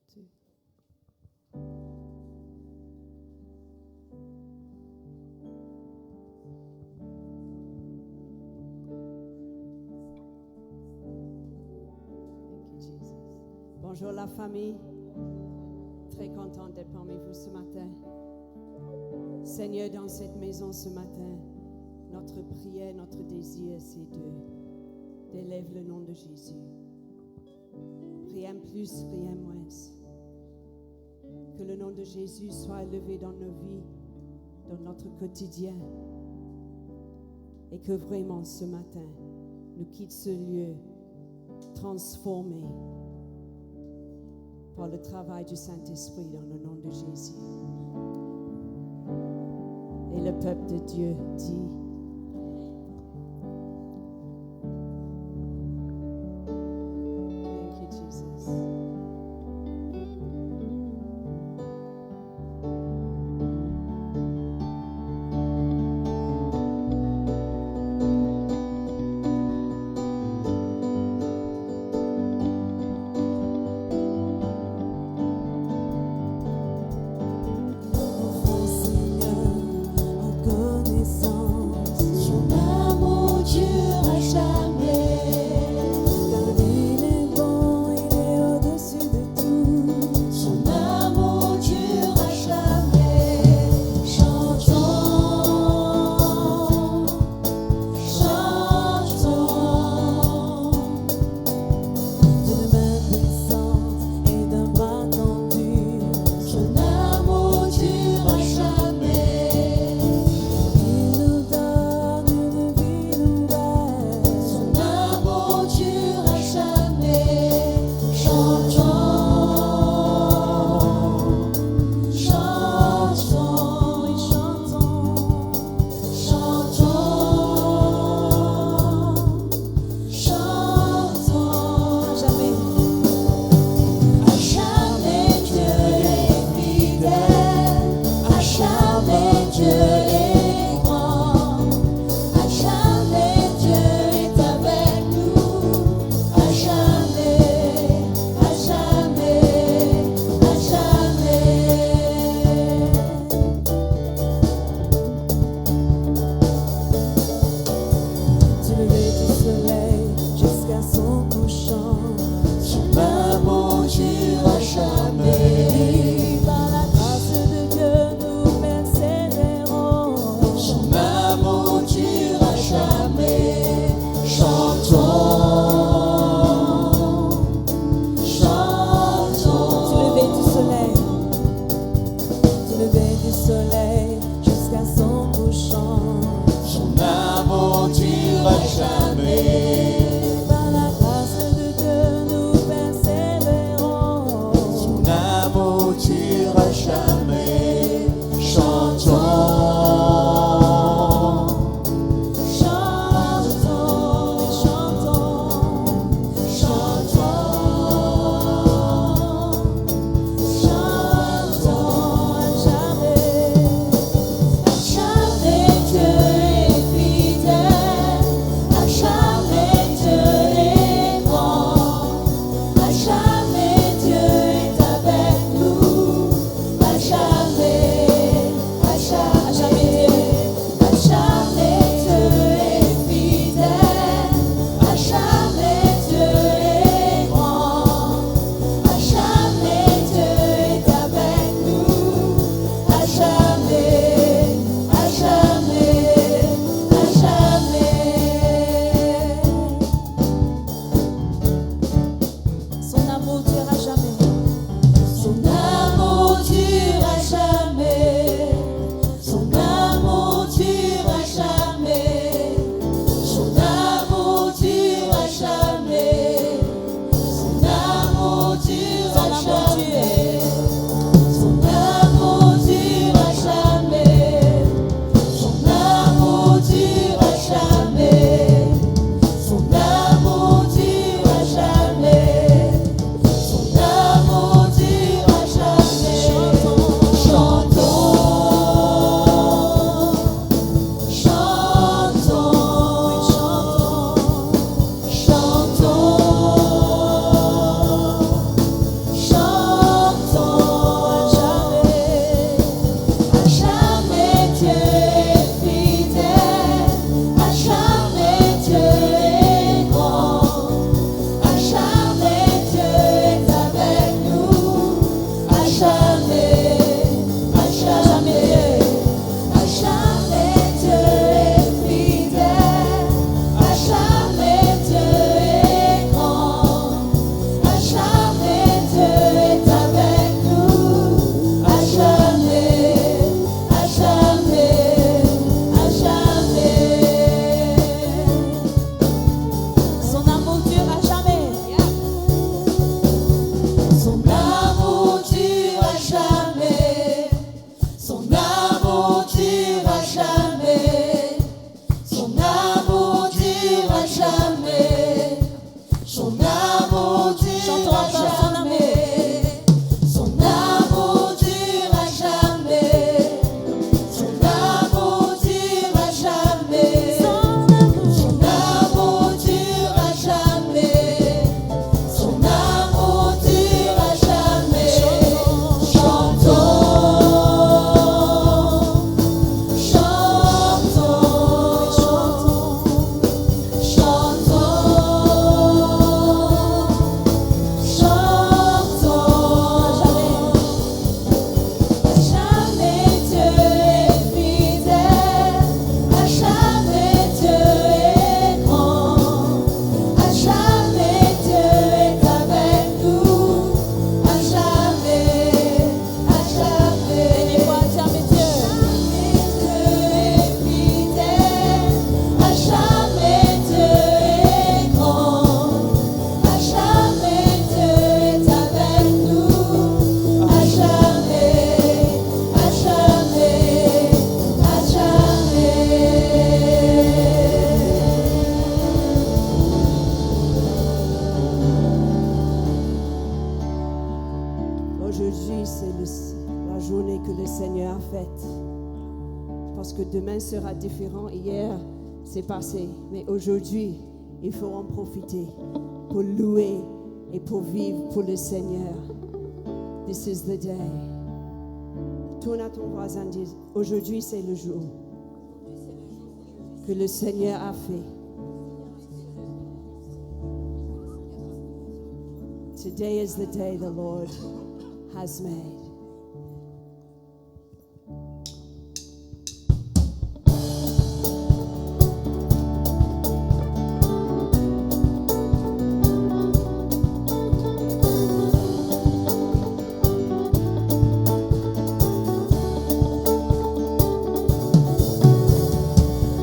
tout. Thank you, Jesus. Bonjour la famille. Très contente d'être parmi vous ce matin. Seigneur, dans cette maison ce matin, notre prière, notre désir, c'est d'élever le nom de Jésus. Rien plus, rien moins. Que le nom de Jésus soit élevé dans nos vies, dans notre quotidien. Et que vraiment ce matin, nous quitte ce lieu transformé par le travail du Saint-Esprit dans le nom de Jésus. Et le peuple de Dieu dit: Thank you, Jesus. Seigneur, reconnaissant Son amour durera jamais. Son amour durera jamais. Son amour durera jamais. Son amour durera jamais. Son amour durera jamais. Son amour durera jamais. Son amour durera jamais. Son amour durera jamais. Chantons, chantons, chantons, chantons. Jamais Dieu est fidèle, à jamais Dieu est grand, à jamais Dieu est avec nous, à jamais, à jamais. Jamais Dieu est fidèle, à jamais Dieu est grand, à jamais Dieu est avec nous, à jamais, à jamais, à Aujourd'hui, c'est la journée que le Seigneur a faite. Je pense que demain sera différent. Hier, c'est passé. Mais aujourd'hui, il faut en profiter pour louer et pour vivre pour le Seigneur. This is the day. Tourne à ton voisin et dis, aujourd'hui, c'est le jour que le Seigneur a fait. Today is the day the Lord has made.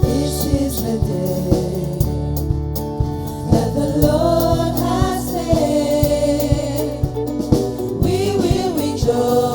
This is the day that the Lord has made. We will rejoice.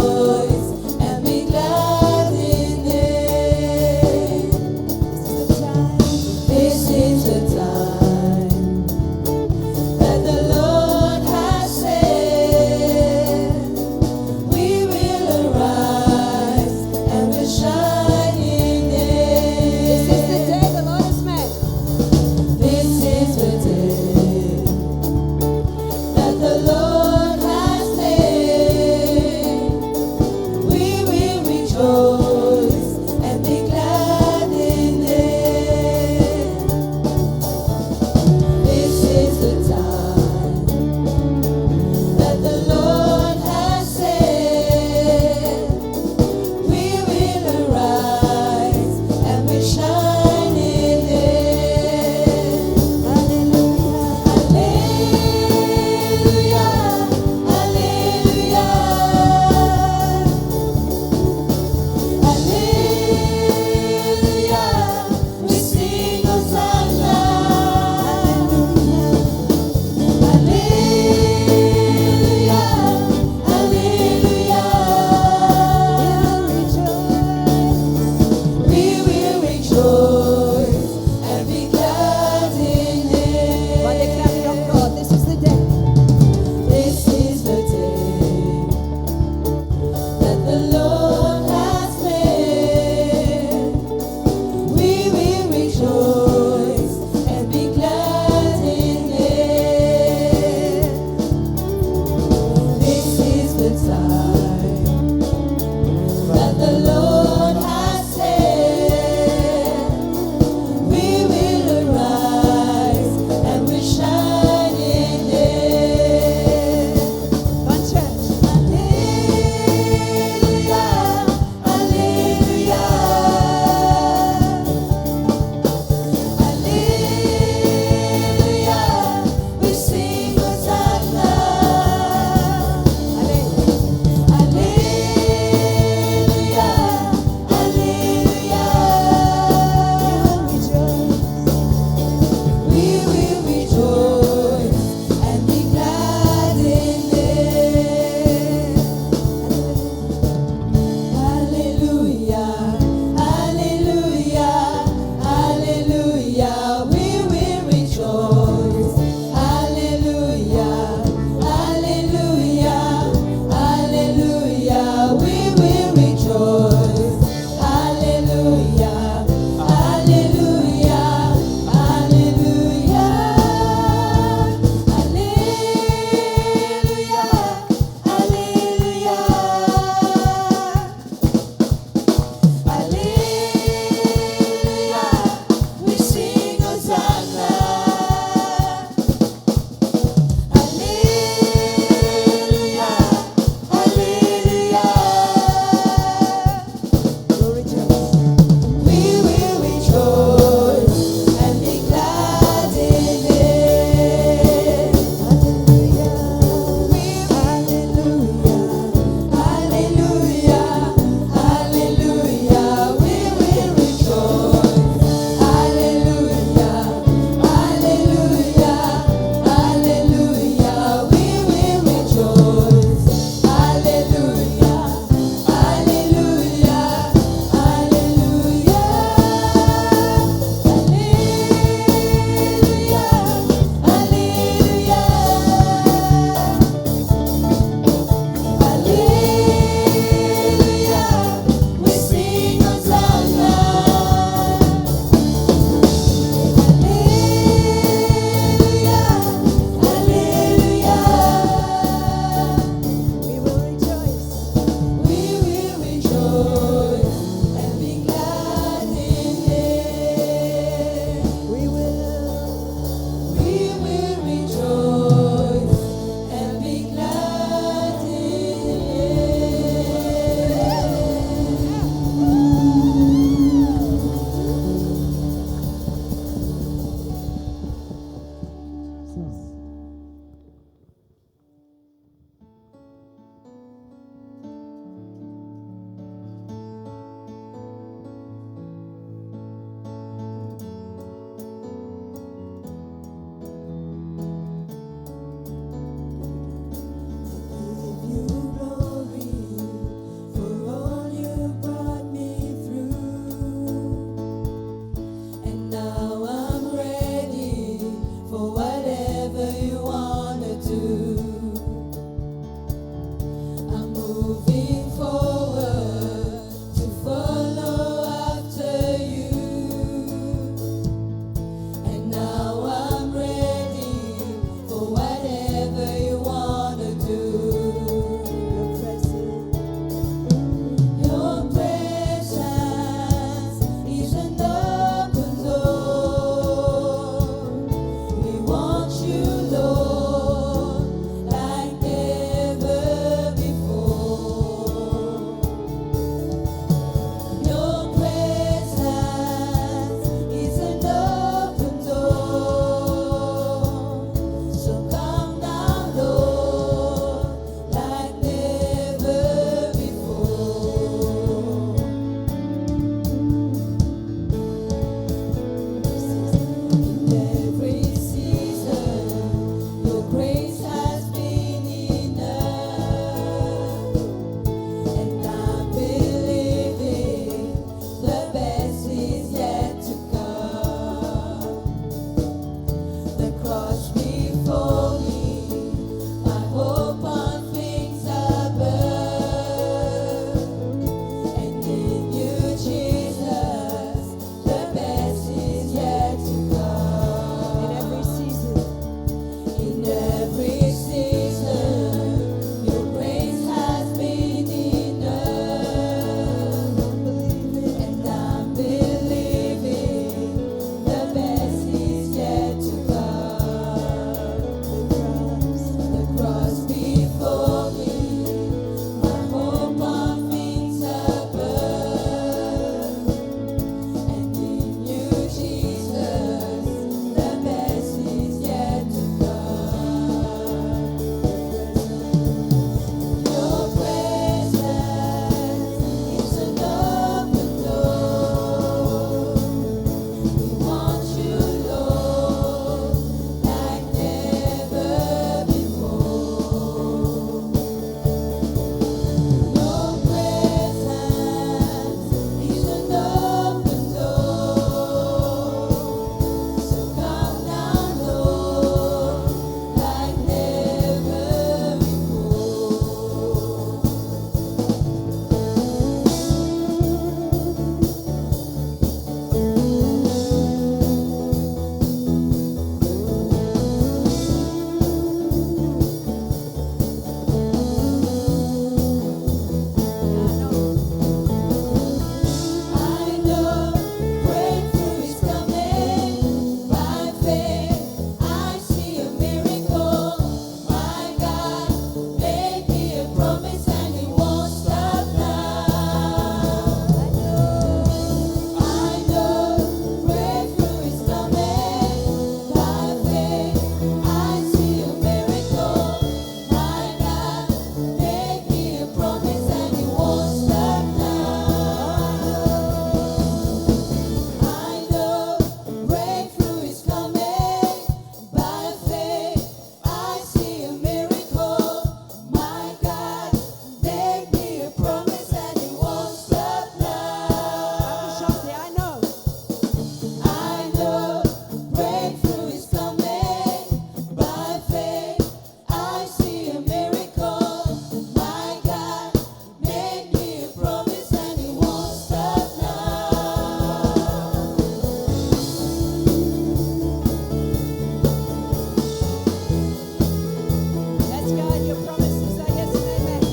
God, your promises are yes and amen.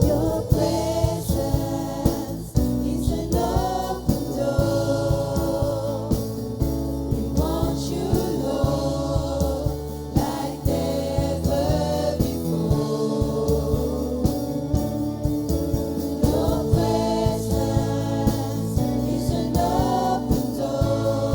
Your presence is an open door. We want you, Lord, like never before. Your presence is an open door.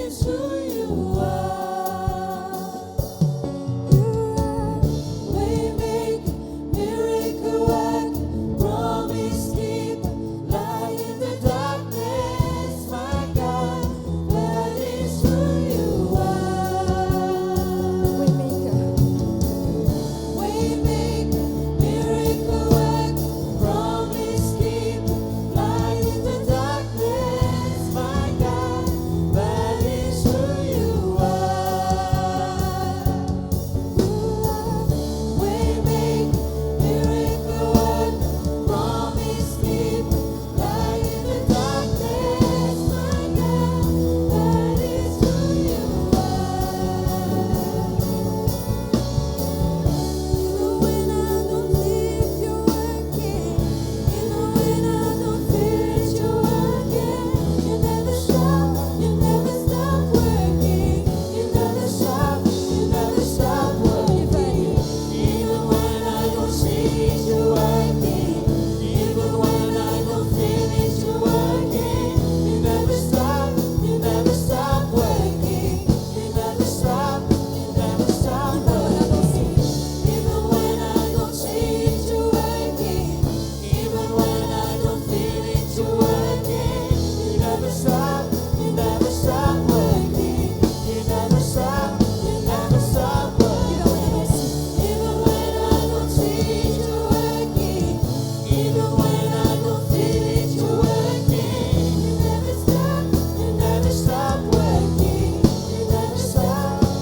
is who you are. Waymaker, miracle worker, promise keeper, light in the darkness, my God, that is who you are. Waymaker, miracle worker, promise keeper, light in the darkness, my God, that is who you are. Waymaker, miracle worker, promise keeper, light in the darkness, my God, that is who you are. Even when I don't see it, you're working. Even when I don't feel it, you're working. You never stop working. You never stop working. Even when I don't see it, you're working. Even when I don't feel it, you're working. You never stop working. You never stop working. Even when I don't see it, you're working. Even when I don't feel it, you're working. You never stop working. You never stop working. Even when I don't see it, you're working. Even when I don't feel it, you're working. You never stop working. You never stop working.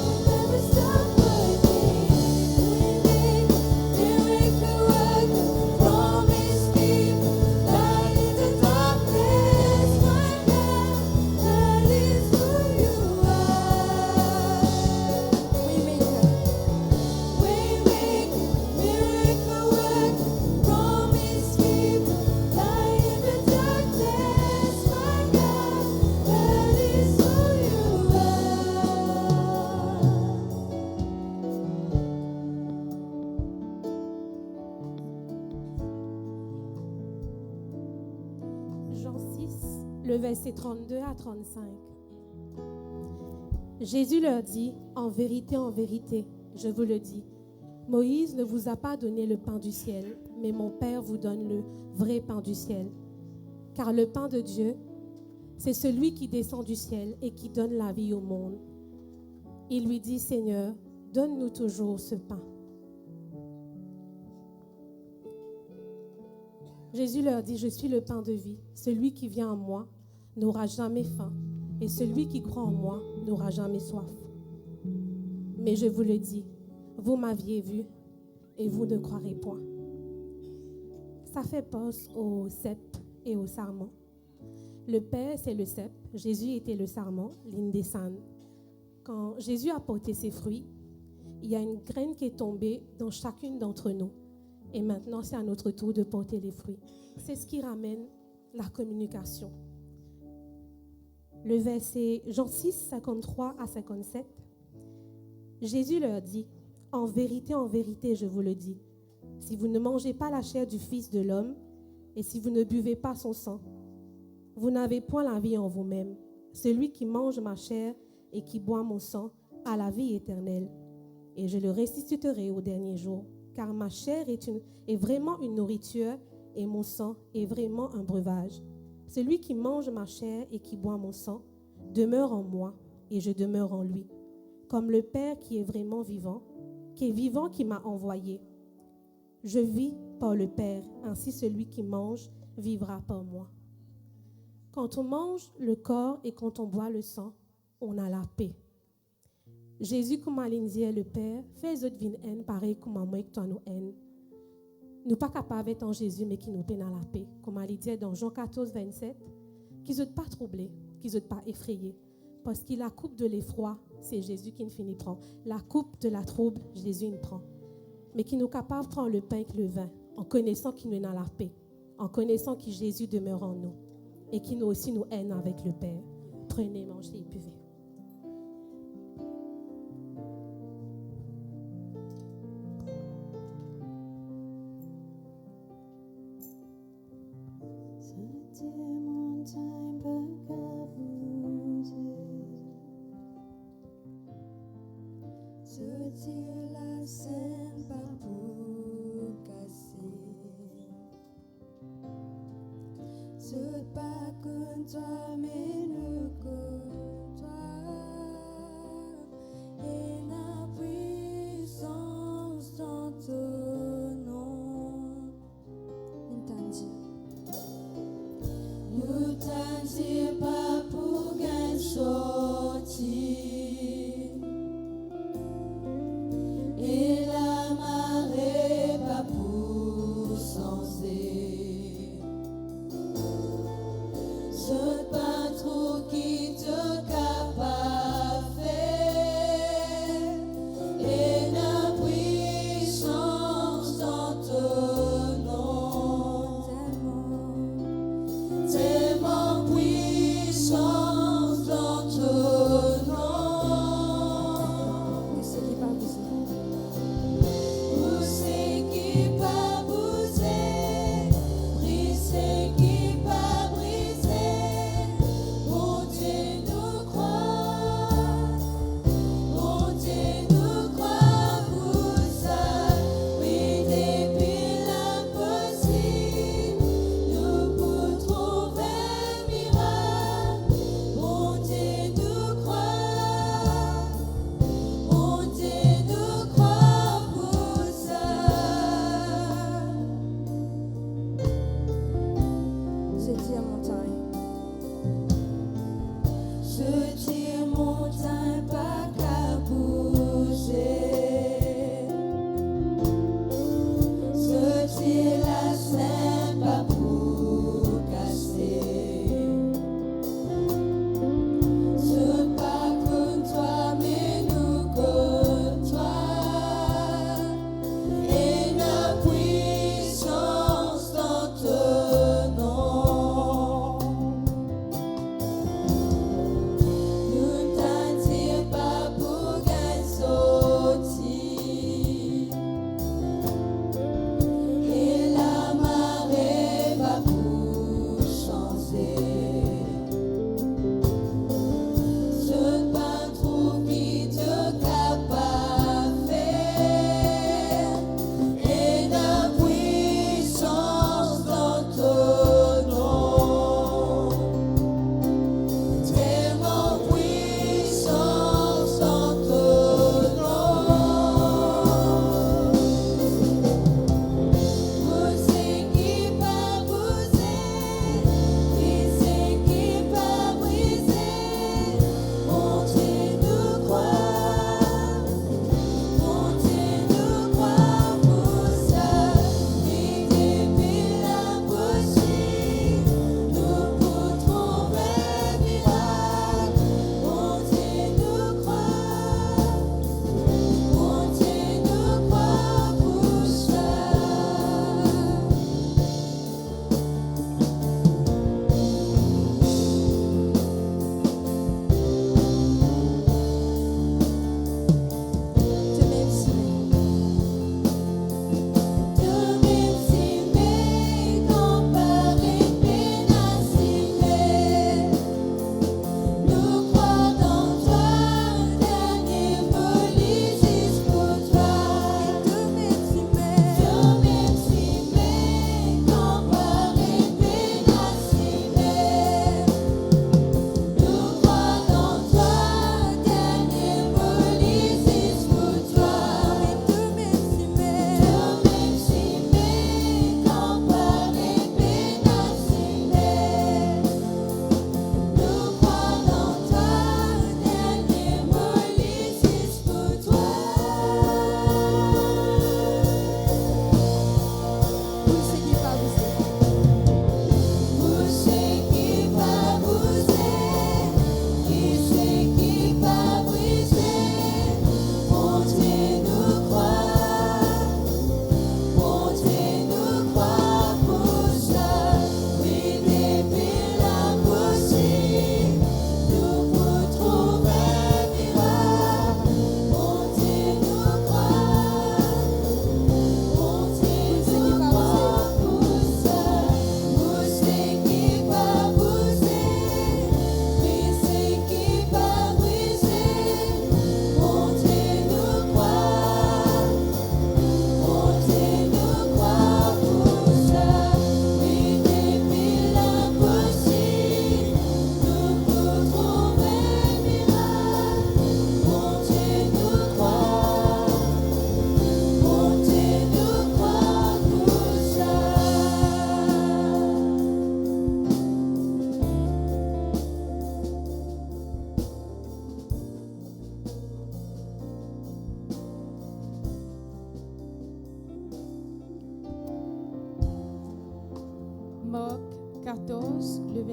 Miracle worker, promise keeper, light in the darkness, my God, that is who you are. Waymaker, miracle worker, promise keeper, light in the darkness, my God, that is who you Jean 6, le verset 32 à 35. Jésus leur dit, en vérité, je vous le dis, Moïse ne vous a pas donné le pain du ciel, mais mon Père vous donne le vrai pain du ciel. Car le pain de Dieu, c'est celui qui descend du ciel et qui donne la vie au monde. Il lui dit, Seigneur, donne-nous toujours ce pain. Jésus leur dit, je suis le pain de vie. Celui qui vient à moi n'aura jamais faim, et celui qui croit en moi n'aura jamais soif. Mais je vous le dis, vous m'aviez vu, et vous ne croirez point. Ça fait pause au cep et au sarment. Le Père, c'est le cep. Jésus était le sarment, l'indécent. Quand Jésus a porté ses fruits, il y a une graine qui est tombée dans chacune d'entre nous. Et maintenant, c'est à notre tour de porter les fruits. C'est ce qui ramène la communication. Le verset Jean 6, 53 à 57. Jésus leur dit, en vérité, je vous le dis, si vous ne mangez pas la chair du Fils de l'homme et si vous ne buvez pas son sang, vous n'avez point la vie en vous-même. Celui qui mange ma chair et qui boit mon sang a la vie éternelle, et je le ressusciterai au dernier jour. Car ma chair est vraiment une nourriture et mon sang est vraiment un breuvage. Celui qui mange ma chair et qui boit mon sang demeure en moi et je demeure en lui. Comme le Père qui est vraiment vivant, qui m'a envoyé. Je vis par le Père, ainsi celui qui mange vivra par moi. Quand on mange le corps et quand on boit le sang, on a la paix. Jésus, comme a dit le Père, fait les autres vin haine, pareil comme moi que toi nous haine. Nous pas capables d'être en Jésus, mais qui nous peine à la paix. Comme a dit dans Jean 14, 27, qu'ils ne soient pas troublés, qu'ils ne soient pas effrayés. Parce que la coupe de l'effroi, c'est Jésus qui ne finit prend. La coupe de la trouble, Jésus ne prend. Mais qui nous capables de prendre le pain et le vin, en connaissant qu'il nous est dans la paix, en connaissant que Jésus demeure en nous, et qui nous aussi nous haine avec le Père. Prenez, mangez et buvez. Montagne pas qu'à bouger. Je tire la scène pas pour casser. Je pas comme toi, mais nous comme toi. Et la puissance dans ton nom. Nous t'en pas pour qu'elle sortie. Et la marée pas pour censer. Ce pas trop qui te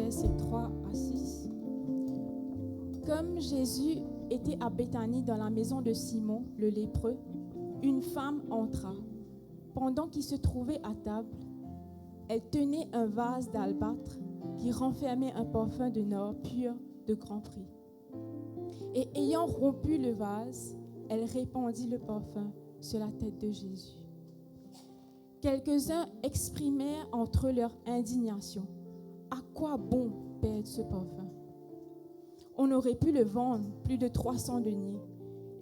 versets 3 à 6. Comme Jésus était à Béthanie dans la maison de Simon, le lépreux, une femme entra. Pendant qu'il se trouvait à table, elle tenait un vase d'albâtre qui renfermait un parfum de nard pur de grand prix. Et ayant rompu le vase, elle répandit le parfum sur la tête de Jésus. Quelques-uns exprimèrent entre eux leur indignation. À quoi bon perdre ce parfum? On aurait pu le vendre plus de 300 deniers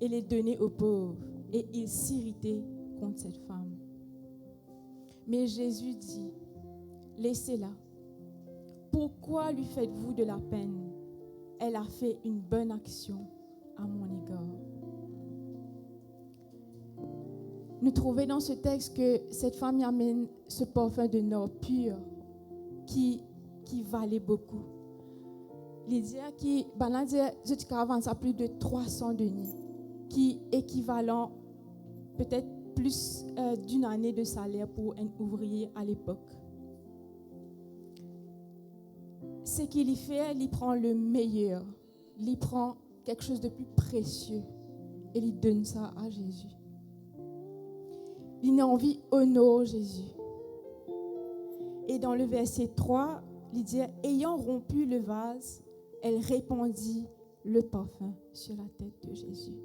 et les donner aux pauvres. Et ils s'irritaient contre cette femme. Mais Jésus dit, laissez-la. Pourquoi lui faites-vous de la peine? Elle a fait une bonne action à mon égard. Nous trouvons dans ce texte que cette femme y amène ce parfum de nard pur qui valait beaucoup. Il dit qui je vendre ça plus de 300 deniers, qui équivalent peut-être plus d'une année de salaire pour un ouvrier à l'époque. Ce qu'il y fait, il prend le meilleur, il prend quelque chose de plus précieux et il donne ça à Jésus. Il a envie honore Jésus. Et dans le verset 3, il dit, ayant rompu le vase, elle répandit le parfum sur la tête de Jésus.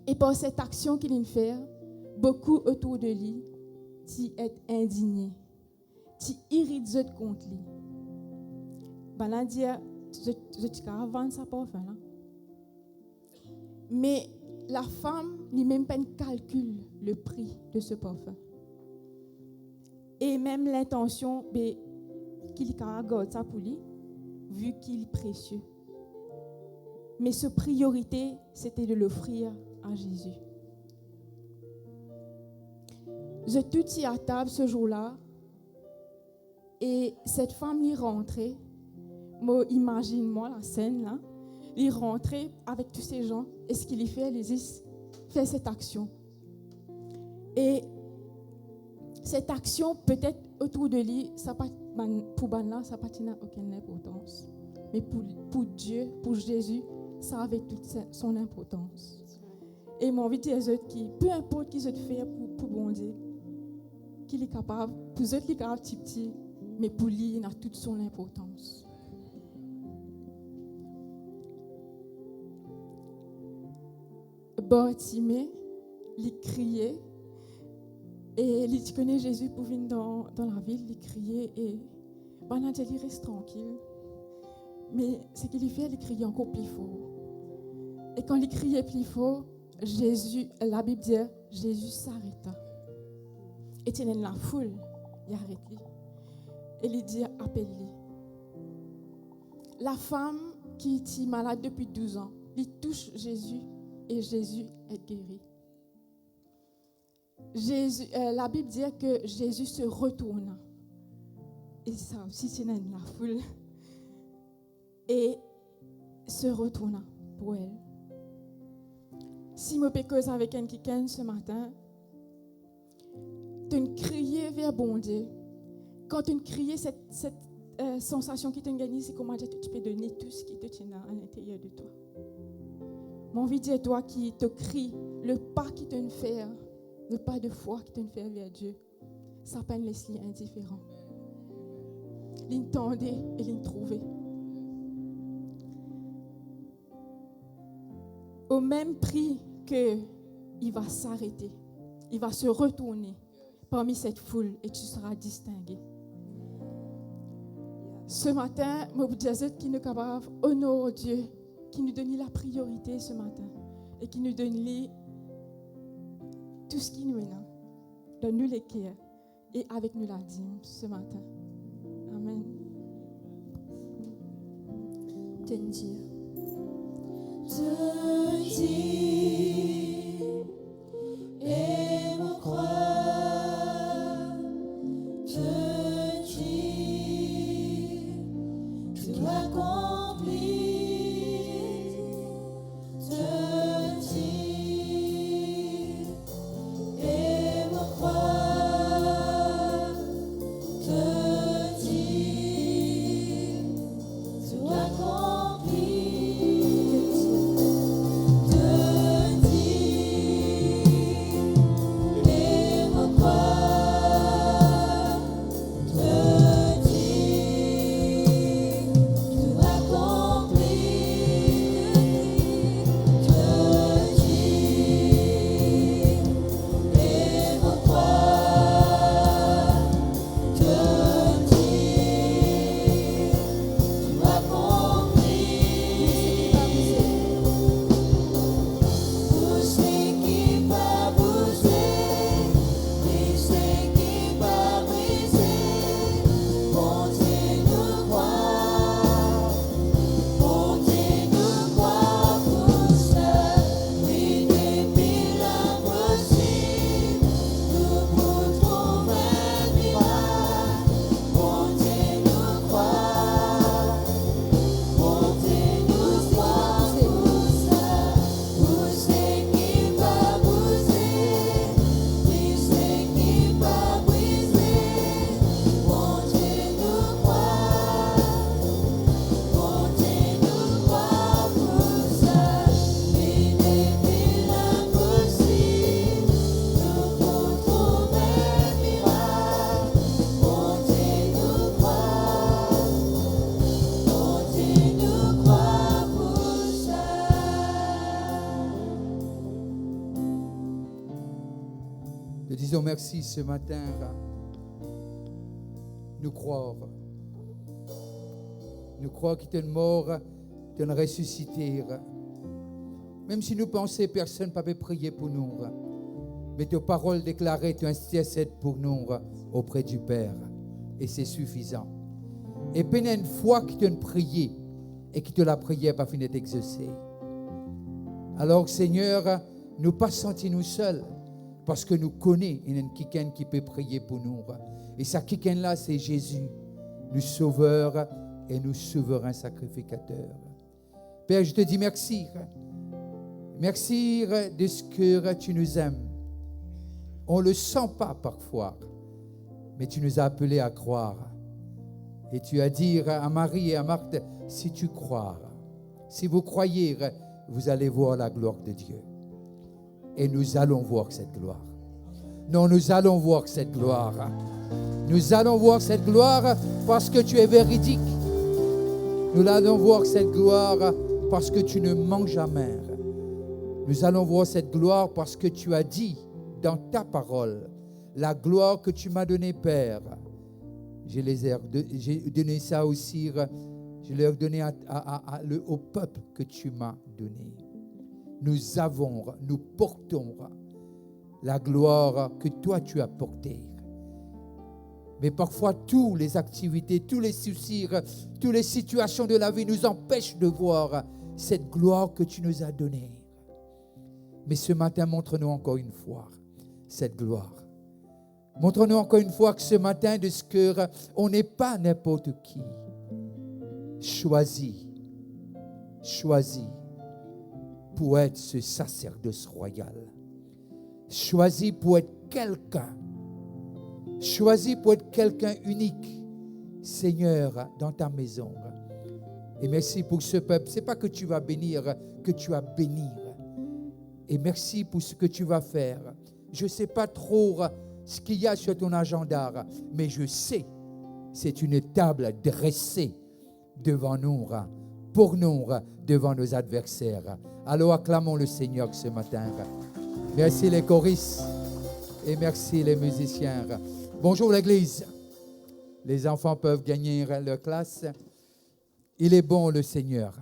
Et par cette action qu'il fait, beaucoup autour de lui sont indignés, sont irrités contre lui. Ben dire, je te vendre ça parfum là. Mais la femme, ni même pas calcule le prix de ce parfum. Et même l'intention qu'il garde ça pour lui, vu qu'il est précieux. Mais sa priorité, c'était de l'offrir à Jésus. Je tout y à table ce jour-là, et cette femme y rentrait. Moi, imagine-moi la scène là. Il rentrait avec tous ces gens, et ce qu'il y fait, il fait cette action. Et cette action, peut-être autour de lui, ça pas, pour Banla, ça n'a aucune importance. Mais pour Dieu, pour Jésus, ça avait toute son importance. Et mon envie de dire aux autres qui, peu importe qui je fais pour bon Dieu, qu'il est capable, pour eux, il est capable petit, mais pour lui, il a toute son importance. Bartimée, il criait, et il connaît Jésus pour venir dans la ville, il criait, et il reste tranquille. Mais ce qu'il fait, il criait encore plus fort. Et quand il criait plus fort, Jésus, la Bible dit, Jésus s'arrêta. Et il est dans la foule, il arrête lui. Et il dit, appelle-lui. La femme qui est malade depuis 12 ans, il touche Jésus et Jésus est guéri. Jésus, la Bible dit que Jésus se retourna. Et ça aussi, c'est dans la foule. Et se retourna pour elle. Si je peux causer avec quelqu'un ce matin, tu crier vers bon Dieu. Quand tu crier cette sensation qui t'a gagné, c'est comment tu peux donner tout ce qui te tient à l'intérieur de toi. Mon envie de dire toi qui te crie, le pas qui te fait, le pas de foi qui te fait vers Dieu, ça peut nous laisser indifférent. L'entendre et l'introuver. Au même prix qu'il va s'arrêter, il va se retourner parmi cette foule et tu seras distingué. Ce matin, je vous dis qui nous capable honorer Dieu, qui nous donne la priorité ce matin et qui nous donne tout ce qui nous est là. Donne-nous les cœurs et avec nous la dîme ce matin. Amen. Te dire et me croire, te dire, tu dois accomplir, te dire et me croire, te dire. Nous disons merci ce matin. Nous croire. Nous croire qu'il est mort, qu'il est ressuscité. Même si nous pensons que personne ne peut prier pour nous. Mais tes paroles déclarées, tu intercèdes pour nous auprès du Père. Et c'est suffisant. Et peine une fois que tu as prié et que la prière va finir d'exaucer. Alors, Seigneur, nous pas sentir nous seuls parce que nous connaissons quelqu'un qui peut prier pour nous. Et ça, quelqu'un-là, c'est Jésus, le Sauveur et nous souverain sacrificateur. Père, je te dis merci. Merci de ce que tu nous aimes. On ne le sent pas parfois, mais tu nous as appelés à croire. Et tu as dit à Marie et à Marthe, si tu crois, si vous croyez, vous allez voir la gloire de Dieu. Et nous allons voir cette gloire. Non, nous allons voir cette gloire. Nous allons voir cette gloire parce que tu es véridique. Nous allons voir cette gloire parce que tu ne mens jamais. Nous allons voir cette gloire parce que tu as dit dans ta parole, la gloire que tu m'as donnée, Père. J'ai donné ça aussi, je l'ai donné au peuple que tu m'as donné. Nous portons la gloire que toi tu as portée. Mais parfois, toutes les activités, tous les soucis, toutes les situations de la vie nous empêchent de voir cette gloire que tu nous as donnée. Mais ce matin, montre-nous encore une fois cette gloire. Montre-nous encore une fois que ce matin, de ce cœur, on n'est pas n'importe qui. Choisi pour être ce sacerdoce royal. Choisi pour être quelqu'un. Choisi pour être quelqu'un unique, Seigneur, dans ta maison. Et merci pour ce peuple. Ce n'est pas que tu vas bénir, que tu vas bénir. Et merci pour ce que tu vas faire. Je ne sais pas trop ce qu'il y a sur ton agenda, mais je sais, c'est une table dressée devant nous, pour nous, devant nos adversaires. Alors acclamons le Seigneur ce matin. Merci les choristes et merci les musiciens. Bonjour l'Église. Les enfants peuvent gagner leur classe. Il est bon le Seigneur.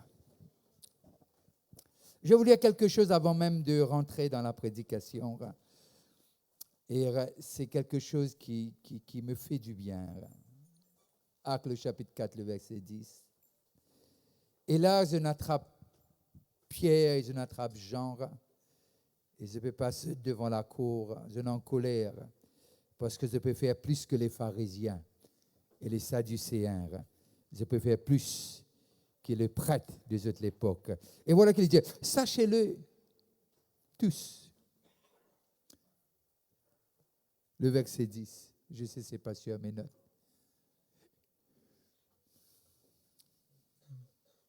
Je vais vous dire quelque chose avant même de rentrer dans la prédication. Et c'est quelque chose qui me fait du bien. Actes le chapitre 4, le verset 10. Et là, je n'attrape Pierre et je n'attrape Jean. Et je peux passer devant la cour. Je n'en colère. Parce que je peux faire plus que les pharisiens et les sadducéens. Je peux faire plus que les prêtres de cette époque. Et voilà qu'il dit, sachez-le tous. Le verset 10. Je sais, c'est pas sur mes notes.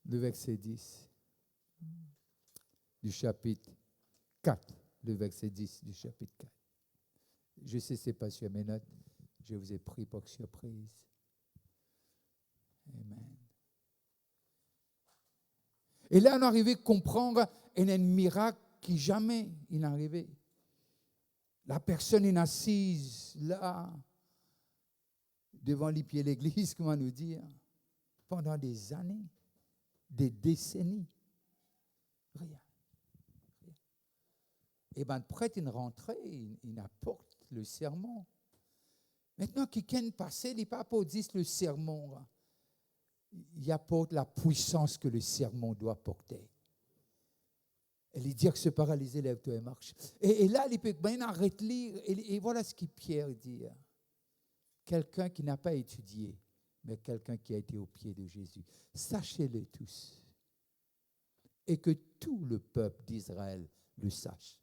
Le verset 10 du chapitre 4. Le verset 10 du chapitre 4. Je sais, c'est pas sur mes notes. Je vous ai pris pour surprise. Amen. Et là, on est arrivé à comprendre un miracle qui jamais il n'est arrivé. La personne est assise là, devant les pieds de l'église, comment nous dire, pendant des années, des décennies. Rien. Et bien, le prêtre, il rentre, il apporte le sermon. Maintenant, quelqu'un passé, il n'est pas pour dire le sermon. Il apporte la puissance que le sermon doit porter. Et il dit que ce paralysé, lève-toi et marche. Et là, il peut bien arrêter de lire. Et voilà ce que Pierre dit. Quelqu'un qui n'a pas étudié, mais quelqu'un qui a été au pied de Jésus. Sachez-le tous. Et que tout le peuple d'Israël le sache.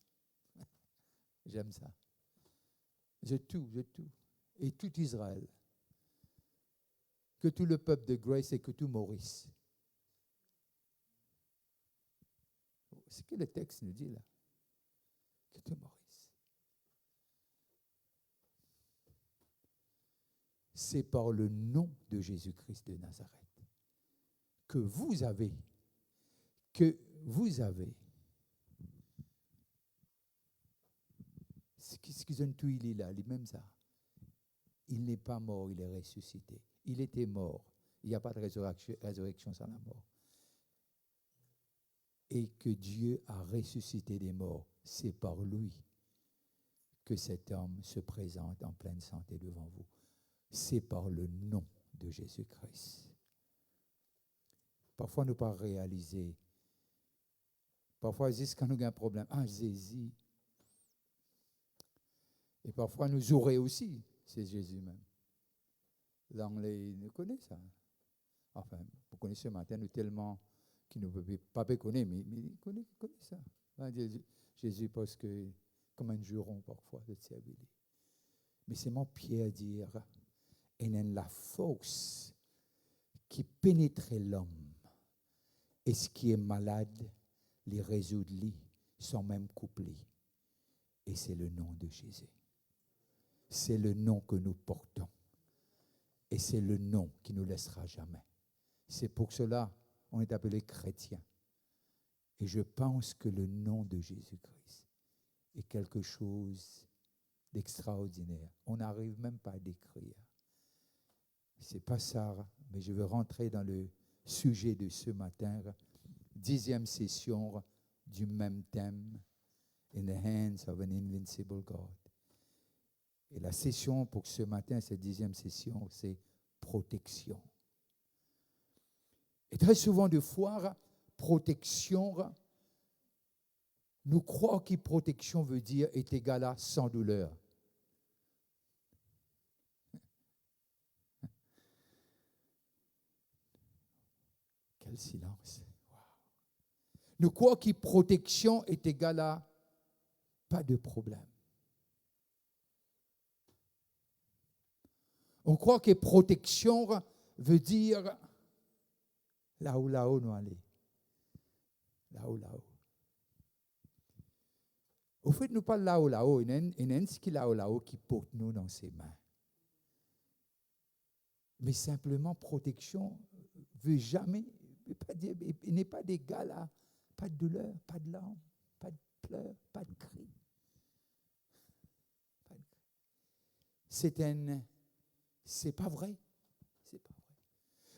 J'aime ça. Je tout. Et tout Israël. Que tout le peuple de Grace et que tout Maurice. C'est ce que le texte nous dit là. Que tout Maurice. C'est par le nom de Jésus-Christ de Nazareth que vous avez ce qu'est-ce qu'ils ont tout, il est là, même ça. Il n'est pas mort, il est ressuscité. Il était mort. Il n'y a pas de résurrection sans la mort. Et que Dieu a ressuscité des morts, c'est par lui que cet homme se présente en pleine santé devant vous. C'est par le nom de Jésus-Christ. Parfois, nous ne pas réaliser. Parfois, c'est quand nous avons un problème. Ah, Jésus. Et parfois, nous aurons aussi, c'est Jésus même. L'anglais, nous connaît ça. Enfin, vous connaissez ce matin, nous tellement qui ne peut pas connaître, mais il connaît ça. Jésus, parce que, comme un juron parfois, de servir. Mais c'est mon Pierre dire, et la force qui pénétrait l'homme, et ce qui est malade, les résoudre, sont même couplés. Et c'est le nom de Jésus. C'est le nom que nous portons. Et c'est le nom qui ne nous laissera jamais. C'est pour cela qu'on est appelé chrétien. Et je pense que le nom de Jésus-Christ est quelque chose d'extraordinaire. On n'arrive même pas à décrire. C'est pas ça, mais je veux rentrer dans le sujet de ce matin. 10e session du même thème. In the hands of an invincible God. Et la session pour ce matin, cette 10e session, c'est protection. Et très souvent, de fois, protection, nous croyons que protection veut dire est égal à sans douleur. Quel silence. Wow. Nous croyons que protection est égal à pas de problème. On croit que protection veut dire là-haut, nous allons. Là-haut. Au fait, nous parlons là-haut. Il y a un qui là-haut qui porte nous dans ses mains. Mais simplement, protection veut jamais, il n'est pas d'égal à pas de douleur, pas de larmes, pas de pleurs, pas de cris. C'est pas vrai. C'est pas vrai.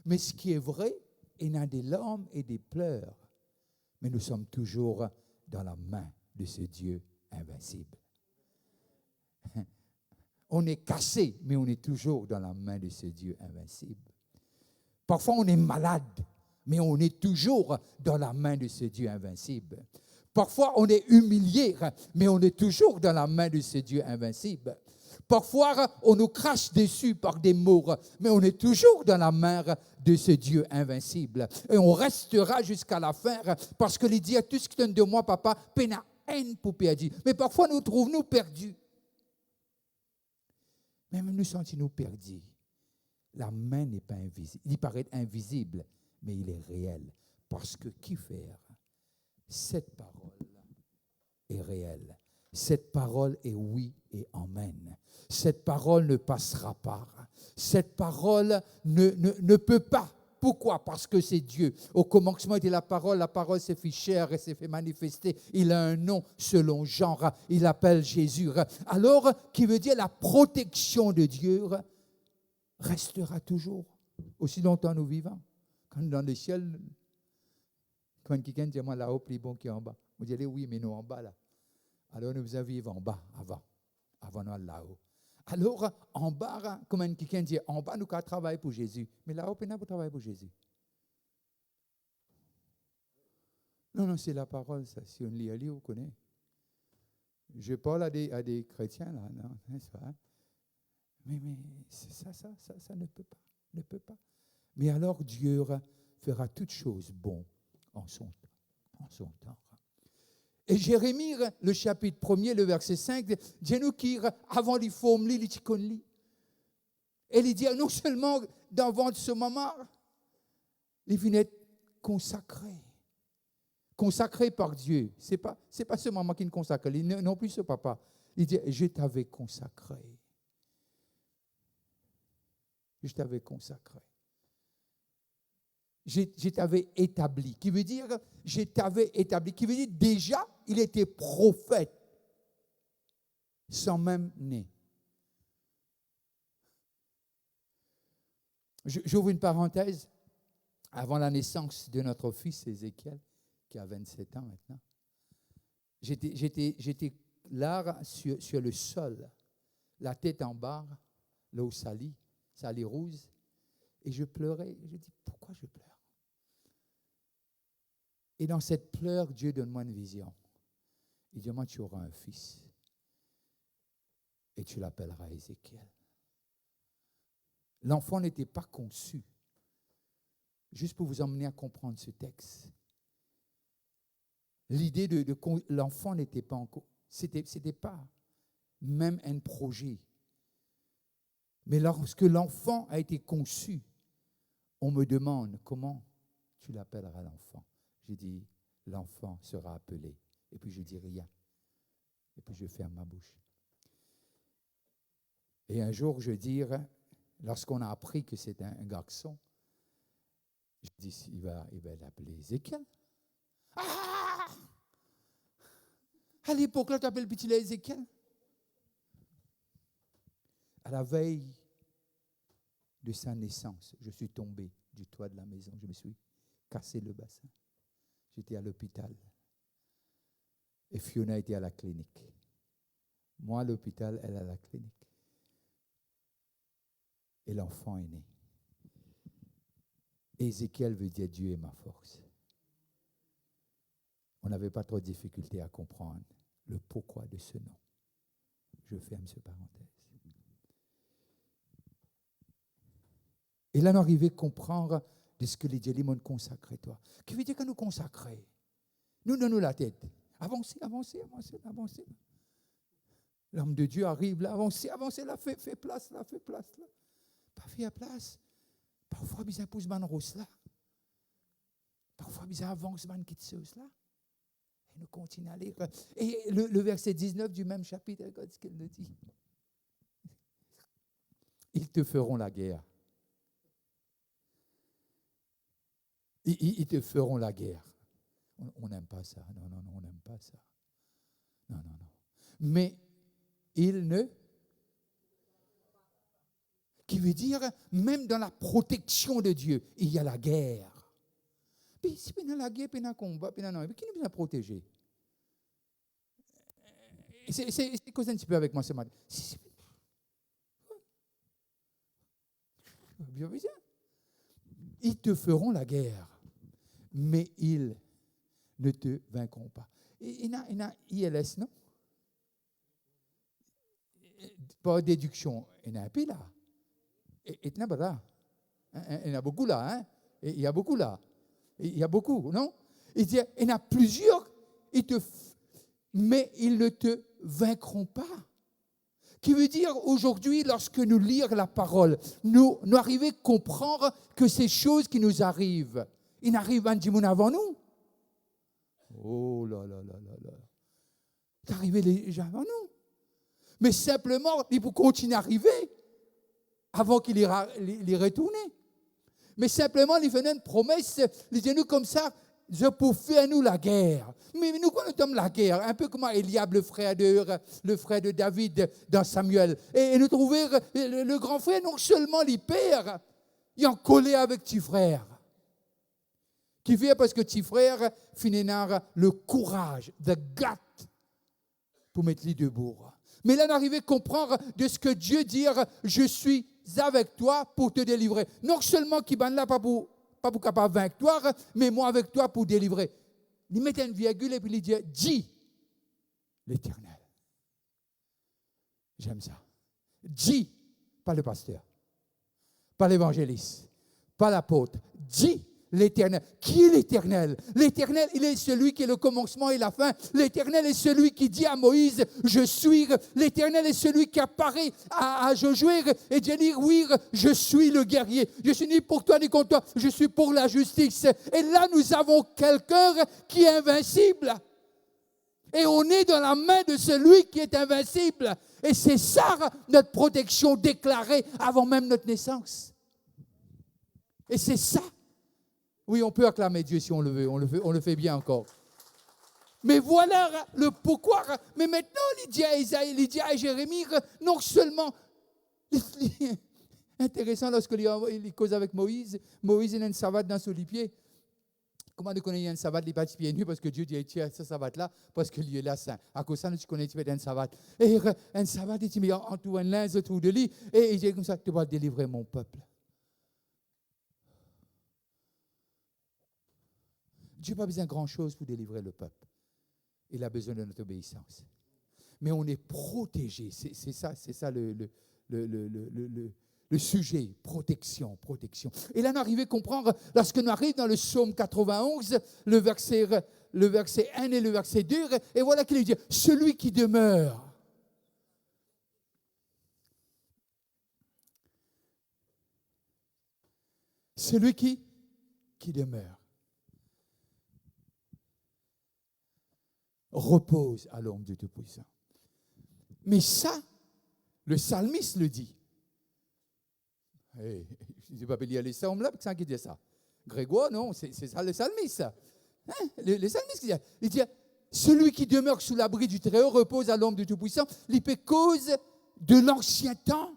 Mais ce qui est vrai, il y a des larmes et des pleurs. Mais nous sommes toujours dans la main de ce Dieu invincible. On est cassé, mais on est toujours dans la main de ce Dieu invincible. Parfois, on est malade, mais on est toujours dans la main de ce Dieu invincible. Parfois, on est humilié, mais on est toujours dans la main de ce Dieu invincible. Parfois, on nous crache dessus par des mots, mais on est toujours dans la main de ce Dieu invincible. Et on restera jusqu'à la fin, parce que il dit à tout ce qui donne de moi, papa, pena haine pour perdre. Mais parfois, nous trouvons perdus. Même nous sentons-nous perdus. La main n'est pas invisible. Il paraît invisible, mais il est réel. Parce que qui faire? Cette parole est réelle. Cette parole est oui et amen. Cette parole ne passera pas. Cette parole ne peut pas. Pourquoi? Parce que c'est Dieu. Au commencement était la parole s'est fait chair et s'est fait manifester. Il a un nom selon genre. Il l'appelle Jésus. Alors, qui veut dire la protection de Dieu restera toujours. Aussi longtemps nous vivons. Quand dans le ciel, quand quelqu'un dit moi là-haut, plus bon qu'en bas. Vous dites oui, mais nous en bas là. Alors nous devons vivre en bas avant nous là-haut. Alors en bas, comme quelqu'un dit, en bas nous avons travaillé pour Jésus. Mais là-haut, nous avons travaillé pour Jésus. Non, c'est la parole, ça. Si on lit, vous connaissez. Je parle à des chrétiens là, non, n'est-ce pas? Mais ça ne peut pas. Mais alors Dieu fera toutes choses bonnes en son temps. Et Jérémie, le chapitre 1er, le verset 5, Dieu nous qui, avant les formes, les ticons, et il dit non seulement d'avant ce moment, les vignettes consacrées par Dieu. C'est pas ce moment qui nous consacre, non plus ce papa. Il dit, je t'avais consacré. Je t'avais consacré. Je t'avais établi. Qui veut dire, je t'avais établi. Qui veut dire, déjà, il était prophète. sans même né. J'ouvre une parenthèse. Avant la naissance de notre fils Ézéchiel, qui a 27 ans maintenant, j'étais là sur le sol, la tête en bas, l'eau salie rouge, et je pleurais. Je dis, pourquoi je pleure? Et dans cette pleure, Dieu donne-moi une vision. Il dit, moi, tu auras un fils, et tu l'appelleras Ézéchiel. L'enfant n'était pas conçu. Juste pour vous emmener à comprendre ce texte. L'idée de l'enfant n'était pas encore, c'était pas même un projet. Mais lorsque l'enfant a été conçu, on me demande comment tu l'appelleras l'enfant. J'ai dit, l'enfant sera appelé. Et puis je dis rien. Et puis je ferme ma bouche. Et un jour, je dis, lorsqu'on a appris que c'est un garçon, je dis, il va l'appeler Ézéchiel. Ah! À l'époque, là, tu appelles petit Ézéchiel. À la veille de sa naissance, je suis tombé du toit de la maison. Je me suis cassé le bassin. J'étais à l'hôpital. Et Fiona était à la clinique. Moi, à l'hôpital, elle à la clinique. Et l'enfant est né. Ézéchiel veut dire Dieu est ma force. On n'avait pas trop de difficulté à comprendre le pourquoi de ce nom. Je ferme cette parenthèse. Et là, on arrivait à comprendre de ce que les dieux m'ont consacré, toi. Qui veut dire que nous consacrer? Nous donnons la tête. Avancez. L'homme de Dieu arrive là, avancez là, fais place là. Pas faire place. Parfois, ils poussent man rose là. Parfois, ils avancent man kitseuse là. Et nous continuons à lire. Et le verset 19 du même chapitre, regarde ce qu'elle nous dit. Ils te feront la guerre. Ils te feront la guerre. On n'aime pas ça. Non, on n'aime pas ça. Non. Mais ils ne... Qui veut dire, même dans la protection de Dieu, il y a la guerre. Puis si il y a la guerre, puis il y a un combat, puis non, qui nous a protégés? C'est cause un petit peu avec moi ce matin. Ils te feront la guerre, mais ils ne te vaincront pas. Il y a ILS, non? Pas déduction, il y en a un peu là. Il y en a beaucoup là, hein? Il y a beaucoup là. Il y a beaucoup, non? Il dit, il y en a plusieurs, mais ils ne te vaincront pas. Qui veut dire, aujourd'hui, lorsque nous lisons la parole, nous arrivons à comprendre que ces choses qui nous arrivent, ils n'arrivent pas un avant nous. Oh là. C'est arrivé les gens avant nous. Mais simplement, il faut continuer à arriver avant qu'il y retourne. Mais simplement, il venait une promesse, il disait nous comme ça, je pour faire nous la guerre. Mais nous connaissons la guerre, un peu comme Eliab, le frère de David dans Samuel. Et nous trouvons le grand frère, non seulement les pères, il est collé avec petit frère. Qui fait parce que petit frère finit le courage, the gut, pour mettre les debout. Mais là, on arrive à comprendre de ce que Dieu dit, je suis avec toi pour te délivrer. Non seulement qu'il ne là pas pour capable vaincre toi, mais moi avec toi pour délivrer. Il met une virgule et puis il dit, dis l'Éternel. J'aime ça. Dis, pas le pasteur, pas l'évangéliste, pas l'apôtre. Dis l'Éternel. Qui est l'Éternel? L'Éternel, il est celui qui est le commencement et la fin. L'Éternel est celui qui dit à Moïse, je suis. L'Éternel est celui qui apparaît à Josué et dit, oui, je suis le guerrier. Je suis ni pour toi ni contre toi. Je suis pour la justice. Et là, nous avons quelqu'un qui est invincible. Et on est dans la main de celui qui est invincible. Et c'est ça notre protection déclarée avant même notre naissance. Et c'est ça. Oui, on peut acclamer Dieu si on le veut. On le fait bien encore. Mais voilà le pourquoi. Mais maintenant, il dit à Isaïe, il dit à Jérémie, non seulement, intéressant, lorsque il cause avec Moïse, Moïse il a une savate dans son pied. Comment nous connaissons une savate, il bat pieds nus, parce que Dieu dit, tiens, cette savate-là, parce que lui est là saint. À cause de ça, nous connaissons une savate. Et une savate, il dit, en tout un linge autour de lui, et il dit comme ça, tu vas délivrer mon peuple. Dieu n'a pas besoin de grand-chose pour délivrer le peuple. Il a besoin de notre obéissance. Mais on est protégé. C'est ça le sujet. Protection. Et là, nous arrivons à comprendre, lorsque nous arrivons dans le psaume 91, le verset 1 et le verset 2, et voilà qu'il dit, celui qui demeure. Celui qui demeure. Repose à l'ombre du Tout-Puissant. Mais ça, le psalmiste le dit. Hey, je ne sais pas lire les psaumes là, parce que c'est qui dit ça. Grégoire, non, c'est ça le psalmiste. Hein? Le psalmiste il dit, celui qui demeure sous l'abri du Très-Haut repose à l'ombre du Tout-Puissant. Il peut cause de l'ancien temps.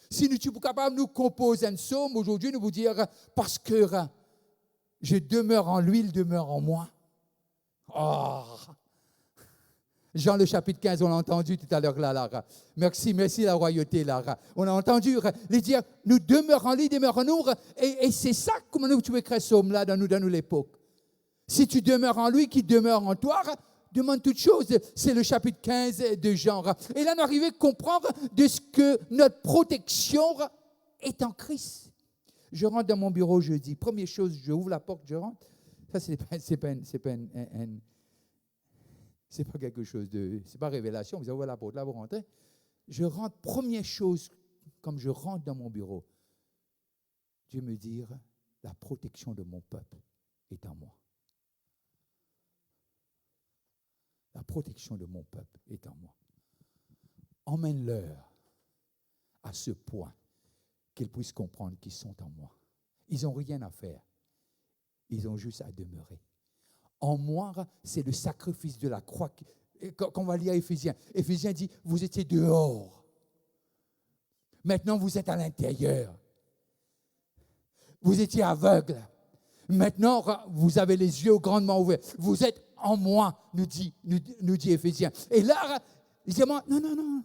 Si nous sommes capables de nous composer un psaume, aujourd'hui, nous vous dire, parce que je demeure en lui, il demeure en moi. Oh. Jean, le chapitre 15, on l'a entendu tout à l'heure là, Lara. Merci la royauté, Lara. On a entendu les dire, nous demeurons en lui, demeure en nous. Et c'est ça, comment nous tu écris ce homme-là dans nous l'époque. Si tu demeures en lui, qui demeure en toi, demande toute chose. C'est le chapitre 15 de Jean. Et là, nous arrivons à comprendre de ce que notre protection est en Christ. Je rentre dans mon bureau jeudi. Première chose, je ouvre la porte, je rentre. Ça, c'est pas quelque chose de... C'est pas révélation. Vous ouvrez la porte, là, vous rentrez. Je rentre, première chose, comme je rentre dans mon bureau, Dieu me dit, la protection de mon peuple est en moi. La protection de mon peuple est en moi. Emmène-leur à ce point qu'ils puissent comprendre qu'ils sont en moi. Ils n'ont rien à faire. Ils ont juste à demeurer. En moi, c'est le sacrifice de la croix. Quand on va lire Éphésiens, Éphésiens dit, vous étiez dehors. Maintenant, vous êtes à l'intérieur. Vous étiez aveugle. Maintenant, vous avez les yeux grandement ouverts. Vous êtes en moi, nous dit Éphésiens. Et là, il dit, non.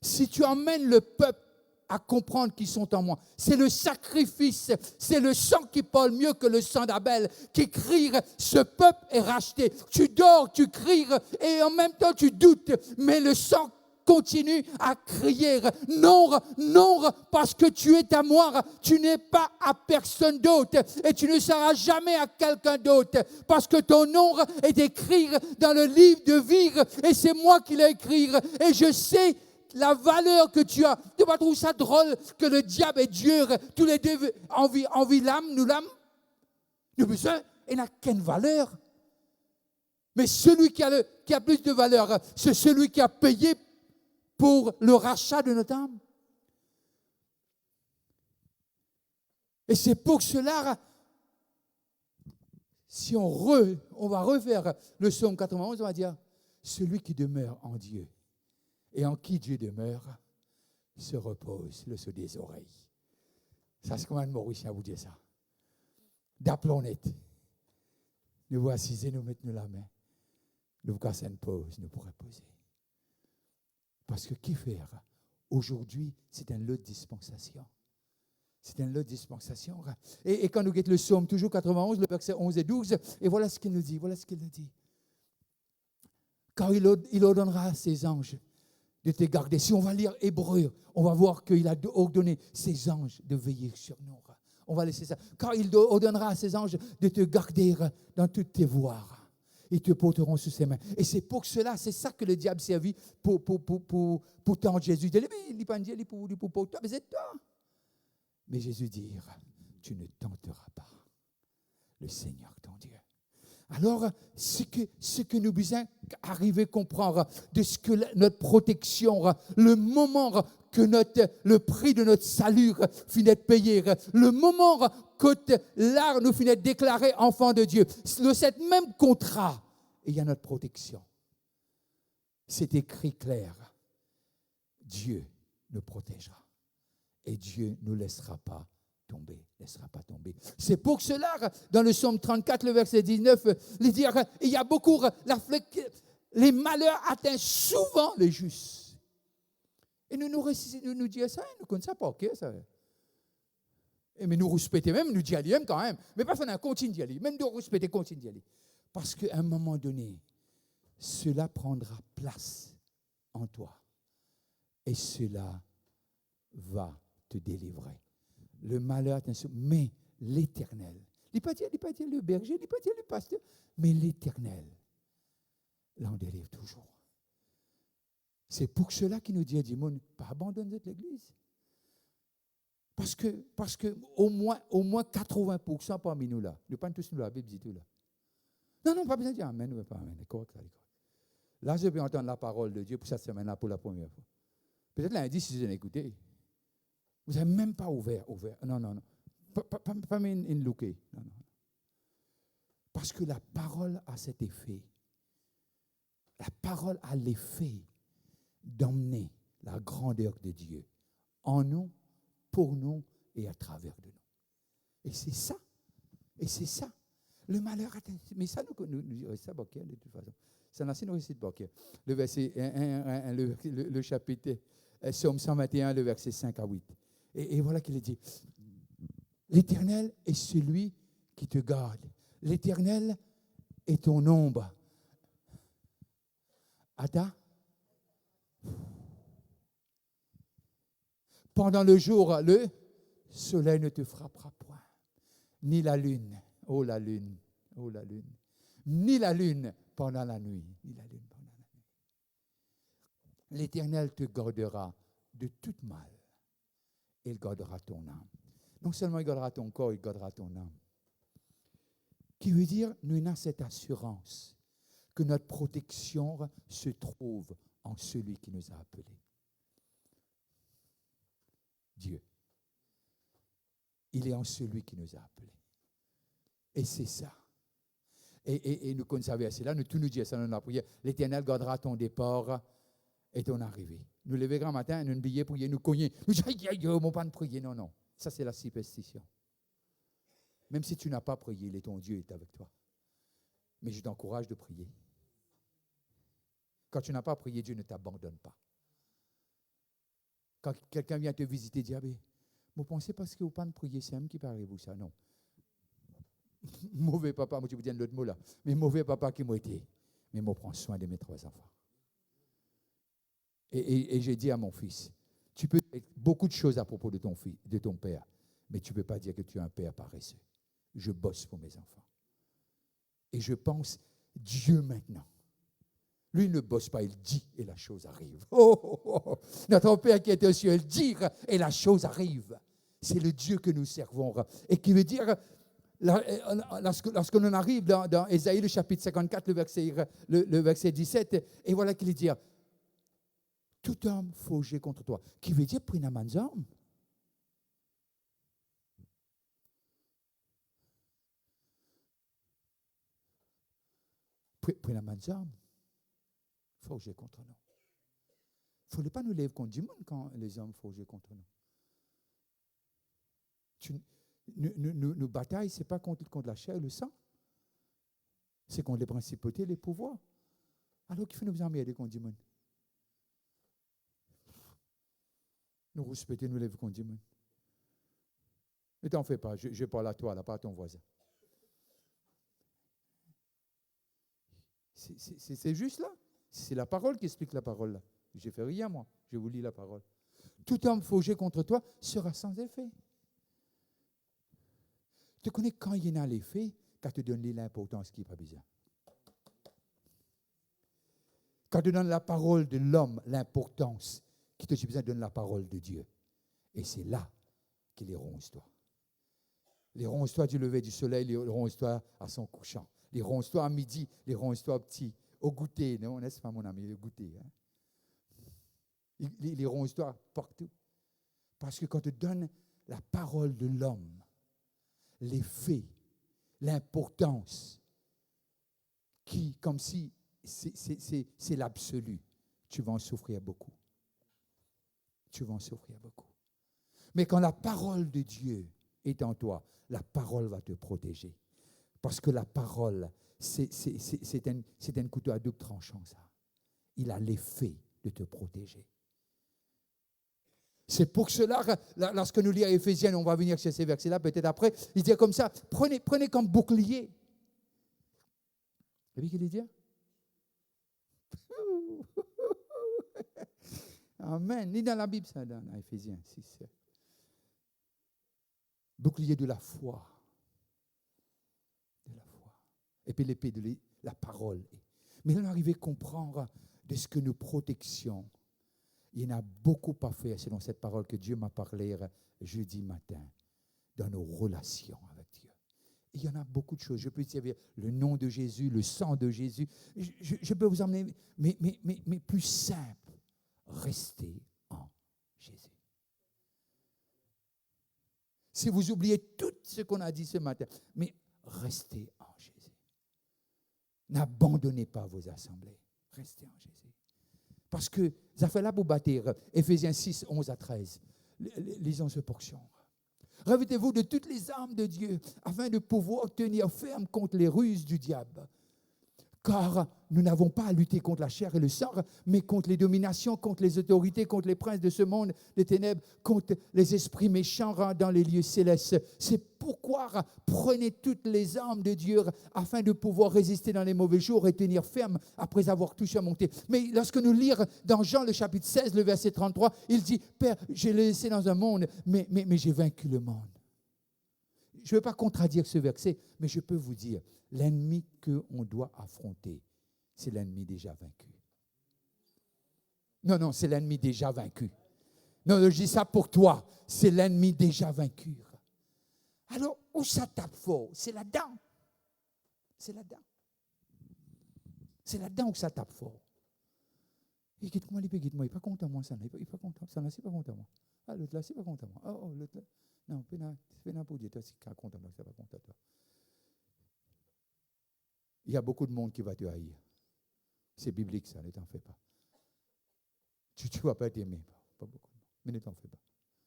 Si tu emmènes le peuple à comprendre qu'ils sont en moi, c'est le sacrifice, c'est le sang qui parle mieux que le sang d'Abel, qui crie, ce peuple est racheté. Tu dors, tu cries, et en même temps tu doutes, mais le sang continue à crier, non, parce que tu es à moi, tu n'es pas à personne d'autre, et tu ne seras jamais à quelqu'un d'autre, parce que ton nom est écrit dans le livre de vie, et c'est moi qui l'ai écrit, et je sais la valeur que tu as. Tu vas trouver ça drôle que le diable et Dieu, tous les deux, envie l'âme, nous l'âme. Nous besoin, il n'a qu'une valeur. Mais celui qui a plus de valeur, c'est celui qui a payé pour le rachat de notre âme. Et c'est pour cela, si on va refaire le psaume 91, on va dire, celui qui demeure en Dieu et en qui Dieu demeure, se repose le sous des oreilles. Ça, c'est comment un Mauricien vous dit ça. D'aplomb net. Nous vous assisez, nous mettons la main. Nous vous cassons une pause, nous pourrons poser. Parce que qui faire? Aujourd'hui, c'est un lot de dispensation. C'est un lot de dispensation. Et quand nous guettons le psaume, toujours 91, le verset 11 et 12, et voilà ce qu'il nous dit. Car il ordonnera à ses anges de te garder. Si on va lire Hébreu, on va voir qu'il a ordonné ses anges de veiller sur nous. On va laisser ça. Car il ordonnera à ses anges de te garder dans toutes tes voies. Ils te porteront sous ses mains. Et c'est pour cela, c'est ça que le diable servit pour tendre Jésus. Il dit, il pas Dieu pour toi, mais c'est toi. Mais Jésus dit, tu ne tenteras pas le Seigneur ton Dieu. Alors, ce que nous devons arriver à comprendre de ce que notre protection, le moment que le prix de notre salut finit de payer, le moment que l'art nous finit de déclarer enfant de Dieu, cet même contrat, et il y a notre protection. C'est écrit clair. Dieu nous protégera et Dieu ne nous laissera pas tomber. C'est pour cela, dans le psaume 34, le verset 19, il y a beaucoup, les malheurs atteignent souvent les justes. Et nous disons ça, nous connaissons pas, ok, ça. Et mais nous respectons même, nous disons même quand même, mais pas faire continue d'y aller, même nous respecter, continue d'y aller. Parce qu'à un moment donné, cela prendra place en toi. Et cela va te délivrer. Le malheur, mais l'Éternel. Il ne pas dire le berger, il ne pas dire le pasteur, mais l'Éternel l'en délivre toujours. C'est pour cela qu'il nous dit à Dimon, pas abandonner l'église. Parce que au moins 80% parmi nous là, nous ne pas tous nous la Bible dit tout là. Non, pas besoin de dire amen ou pas amen. D'accord. Là, je vais entendre la parole de Dieu pour cette semaine-là pour la première fois. Peut-être lundi, si vous avez écouté. Vous n'avez même pas ouvert. Non. Pas une lookée. Non. Parce que la parole a cet effet. La parole a l'effet d'emmener la grandeur de Dieu en nous, pour nous et à travers de nous. Et c'est ça. Le malheur atteint. Mais ça, nous ça, de toute façon. Ça n'a pas récit de Bokeh. Le verset 1, le chapitre, Psaume 121, le verset 5 à 8. Et voilà qu'il est dit. L'Éternel est celui qui te garde. L'Éternel est ton ombre. Attends. Pendant le jour, le soleil ne te frappera point. Ni la lune. Oh la lune. Ni la lune pendant la nuit. L'Éternel te gardera de toute mal. Il gardera ton âme. Non seulement il gardera ton corps, il gardera ton âme. Qui veut dire, nous avons cette assurance que notre protection se trouve en celui qui nous a appelés. Dieu. Il est en celui qui nous a appelés. Et c'est ça. Et nous connaissons c'est là, nous tous nous disons ça dans la prière. L'Éternel gardera ton départ et ton arrivée. Nous lever grand matin, nous oublions prier, nous cogner. Nous disons, aïe, mon pas de prier. Non. Ça, c'est la superstition. Même si tu n'as pas prié, il est ton Dieu est avec toi. Mais je t'encourage de prier. Quand tu n'as pas prié, Dieu ne t'abandonne pas. Quand quelqu'un vient te visiter, dit, vous pensez parce que vous pas de prier, c'est même qui parle vous ça, non. Mauvais papa, moi je vous dis l'autre mot là, mais mauvais papa qui m'a été, mais moi prends soin de mes 3 enfants. Et j'ai dit à mon fils, tu peux dire beaucoup de choses à propos de ton père, mais tu ne peux pas dire que tu es un père paresseux. Je bosse pour mes enfants. Et je pense, Dieu maintenant, lui il ne bosse pas, il dit et la chose arrive. Notre Père qui est au ciel, dire et la chose arrive. C'est le Dieu que nous servons. Et qui veut dire, lorsque l'on arrive dans Ésaïe, le chapitre 54, le verset 17, et voilà qu'il dit, tout homme forgé contre toi. Qui veut dire, pris namanzam. Pris namanzam. Forgé contre nous. Il ne faut pas nous lever contre du monde quand les hommes forgés contre nous. Nos batailles, ce n'est pas contre la chair et le sang. C'est contre les principautés, les pouvoirs. Alors qu'il faut nous emmerder contre du monde. Nous respecter, nous lever contre du monde. Ne t'en fais pas, je parle à toi, là, pas à ton voisin. C'est juste là. C'est la parole qui explique la parole là. Je ne fais rien, moi. Je vous lis la parole. Tout homme forgé contre toi sera sans effet. Tu connais quand il y en a l'effet, quand tu donnes l'importance qui n'est pas besoin. Quand tu donnes la parole de l'homme, l'importance qui te dit besoin, donne la parole de Dieu. Et c'est là qu'il les ronge-toi. Les ronge-toi du lever du soleil, les ronge-toi à son couchant. Les ronces-toi à midi, les ronces-toi petits. Au goûter, non, n'est-ce pas, mon ami, le goûter. Hein? Les ronces-toi partout. Parce que quand tu donnes la parole de l'homme, les faits, l'importance, qui, comme si c'est l'absolu, tu vas en souffrir beaucoup. Tu vas en souffrir beaucoup. Mais quand la parole de Dieu est en toi, la parole va te protéger. Parce que la parole, c'est un couteau à double tranchant, ça. Il a l'effet de te protéger. C'est pour cela, lorsque nous lisons Éphésiens, on va venir sur ces versets-là peut-être après, il dit comme ça, prenez comme bouclier. Vous avez vu qu'il dit? Amen. Ni dans la Bible, ça, dans Éphésiens 6. Bouclier de la foi. De la foi. Et puis l'épée de la parole. Mais là, on arrive à comprendre de ce que nos protections. Il y en a beaucoup à faire selon cette parole que Dieu m'a parlé jeudi matin dans nos relations avec Dieu. Et il y en a beaucoup de choses. Je peux dire le nom de Jésus, le sang de Jésus. Je peux vous emmener, mais plus simple, restez en Jésus. Si vous oubliez tout ce qu'on a dit ce matin, mais restez en Jésus. N'abandonnez pas vos assemblées. Restez en Jésus. Parce que ça fait là pour bâtir. Éphésiens 6, 11 à 13. Lisons ce portion. Revêtez-vous de toutes les armes de Dieu afin de pouvoir tenir ferme contre les ruses du diable. Car nous n'avons pas à lutter contre la chair et le sang, mais contre les dominations, contre les autorités, contre les princes de ce monde, les ténèbres, contre les esprits méchants dans les lieux célestes. C'est pourquoi prenez toutes les armes de Dieu afin de pouvoir résister dans les mauvais jours et tenir ferme après avoir tout surmonté. Mais lorsque nous lisons dans Jean le chapitre 16, le verset 33, il dit, Père, je l'ai laissé dans un monde, mais j'ai vaincu le monde. Je ne veux pas contradire ce verset, mais je peux vous dire, l'ennemi qu'on doit affronter, c'est l'ennemi déjà vaincu. Non, c'est l'ennemi déjà vaincu. Non, je dis ça pour toi, c'est l'ennemi déjà vaincu. Alors, où ça tape fort? C'est là-dedans. C'est là-dedans. C'est là-dedans où ça tape fort. Et quitte-moi, il n'est pas content, moi, ça. Il n'est pas content, ça, c'est pas content, moi. Ah, l'autre là, c'est pas content, moi. Oh, l'autre là. Non, fais n'importe quoi, toi, c'est pas content, moi, c'est pas content, toi. Il y a beaucoup de monde qui va te haïr. C'est biblique, ça, ne t'en fais pas. Tu ne vas pas être aimé. Pas beaucoup. Mais ne t'en fais pas.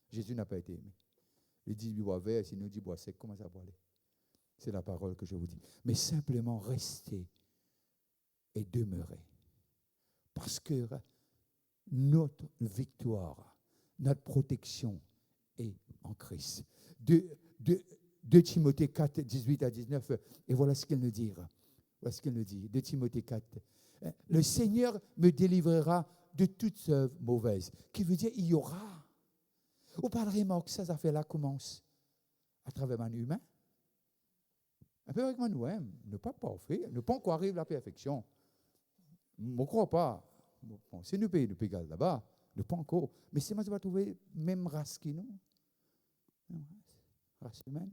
Jésus n'a pas été aimé. Il dit bois vert, s'il nous dit bois sec, comment ça va aller? C'est la parole que je vous dis. Mais simplement restez et demeurez. Parce que notre victoire, notre protection est en Christ. De Timothée 4, 18 à 19, et voilà ce qu'il nous dit. Voilà ce qu'il nous dit, de Timothée 4. Le Seigneur me délivrera de toute œuvre mauvaise. Qui veut dire, il y aura. Vous parlerez, Marc, ça fait-là commence à travers un humain. Un peu avec nous-mêmes, ne pas parfait, ne pas encore arriver à la perfection. Je ne crois pas. Bon, c'est nous pays là-bas, ne pas encore. Mais c'est moi qui va trouver même race qui nous. Race humaine.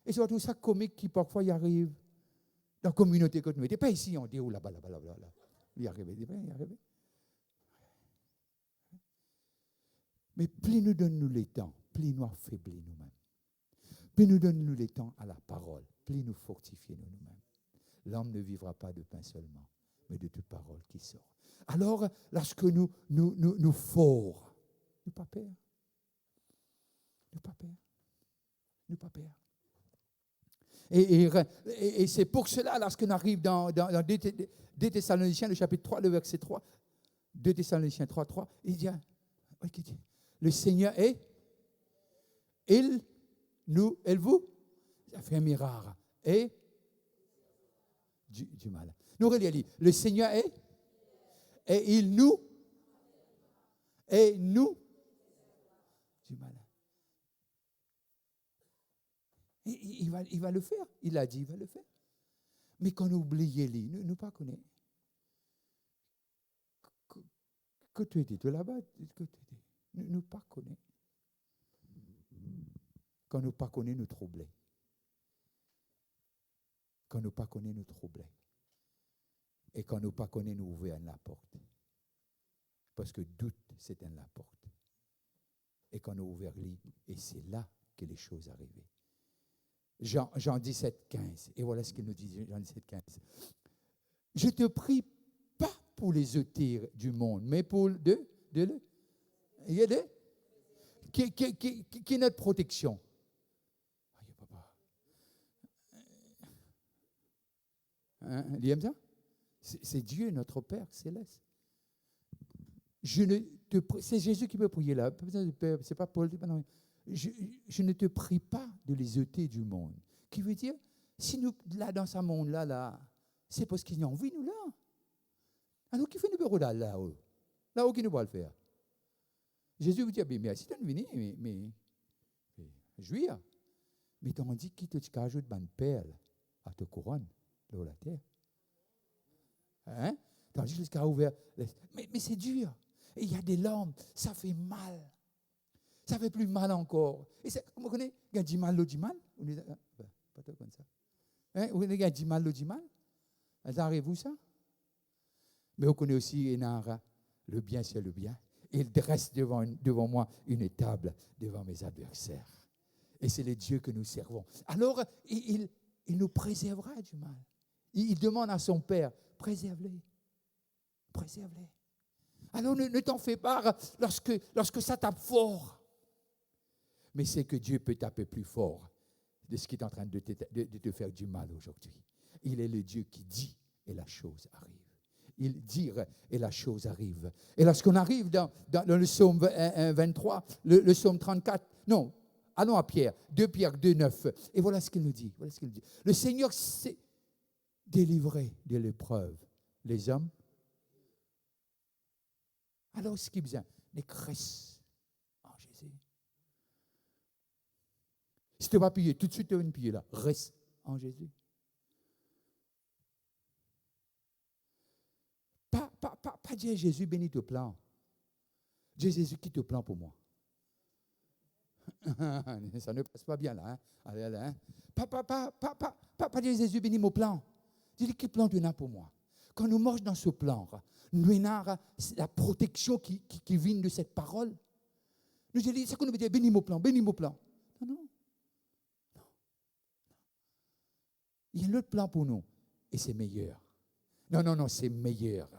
Et c'est tout ça comique qui parfois y arrive. Dans la communauté que nous n'étions pas ici, on dit, oh là-bas. Il y arrive. Mais plus nous donnons les temps, plus nous affaiblit nous-mêmes. Plus nous donnons les temps à la parole, plus nous fortifions nous-mêmes. L'homme ne vivra pas de pain seulement, mais de toute parole qui sort. Alors, lorsque nous forts, nous pas peur. Nous pas peur. Et c'est pour cela, lorsqu'on arrive dans 2 Thessaloniciens, le chapitre 3, le verset 3, 2 Thessaloniciens 3, 3, il dit, le Seigneur est, il, nous, elle, vous, ça fait un miracle, et du mal. Nous relisons, le Seigneur est, et il nous, et nous, du mal. Il va le faire. Il a dit, il va le faire. Mais quand nous oublions, nous pas connaissons. Que tu étais, tu es là-bas, nous pas connaissons. Quand nous pas connaissons, nous troublons. quand nous pas connaît nous troubler. Et quand nous pas connaît nous ouvrir la porte. Parce que doute, c'est la porte. Et quand nous ouvert lit, et c'est là que les choses arrivent. Jean 17, 15. Et voilà ce qu'il nous dit, Jean 17, 15. Je te prie pas pour les outils du monde, mais pour qui est notre protection. Aïe, papa. Hein, il aime ça? C'est Dieu, notre Père céleste. C'est Jésus qui peut prier là. C'est pas Paul. Non. Je ne te prie pas de les ôter du monde. Qui veut dire, si nous, là, dans ce monde-là, c'est parce qu'il y a envie, nous, là. Alors, qui fait nous bureaux là-haut? Là-haut, qui nous va le faire? Jésus vous dit, mais si tu es venu, mais jouir. Mais tu m'as dit, qui te ajoute une perle à ta couronne, là, la terre? Hein? Tu as dit, jusqu'à ouvert. Mais c'est dur. Et il y a des larmes, ça fait mal. Ça fait plus mal encore. Et vous connaissez, il y a du mal, l'eau du mal. Pas tout comme ça. Hein? Vous connaissez, il y a du mal, l'eau du mal. Arrivez-vous ça? Mais vous connaissez aussi, le bien, c'est le bien. Il dresse devant moi une table devant mes adversaires. Et c'est le Dieu que nous servons. Alors, il nous préservera du mal. Il demande à son Père, préserve-les. Préserve-les. Alors, ne t'en fais pas lorsque ça tape fort. Mais c'est que Dieu peut taper plus fort de ce qui est en train de te faire du mal aujourd'hui. Il est le Dieu qui dit et la chose arrive. Il dit et la chose arrive. Et lorsqu'on arrive dans le psaume 23, le psaume 34, non, allons à Pierre, 2 Pierre 2, 9. Et voilà ce qu'il nous dit. Voilà ce qu'il nous dit. Le Seigneur s'est délivré de l'épreuve. Les hommes. Alors, ce qui est besoin, les cresses en Jésus. Si tu ne vas pas payer, tout de suite tu vas payer là. Reste en Jésus. Pas dire Jésus bénis te plan. Dis Jésus qui te plan pour moi. Ça ne passe pas bien là. Hein? Allez, hein? Pas dire Jésus bénis mon plan. Dis qui plan tu as pour moi. Quand nous marchons dans ce plan, nous avons la protection qui vient de cette parole. Nous disons, c'est qu'on nous dit bénis mon plan, bénis mon plan. Non. Il y a un autre plan pour nous et c'est meilleur. Non, c'est meilleur.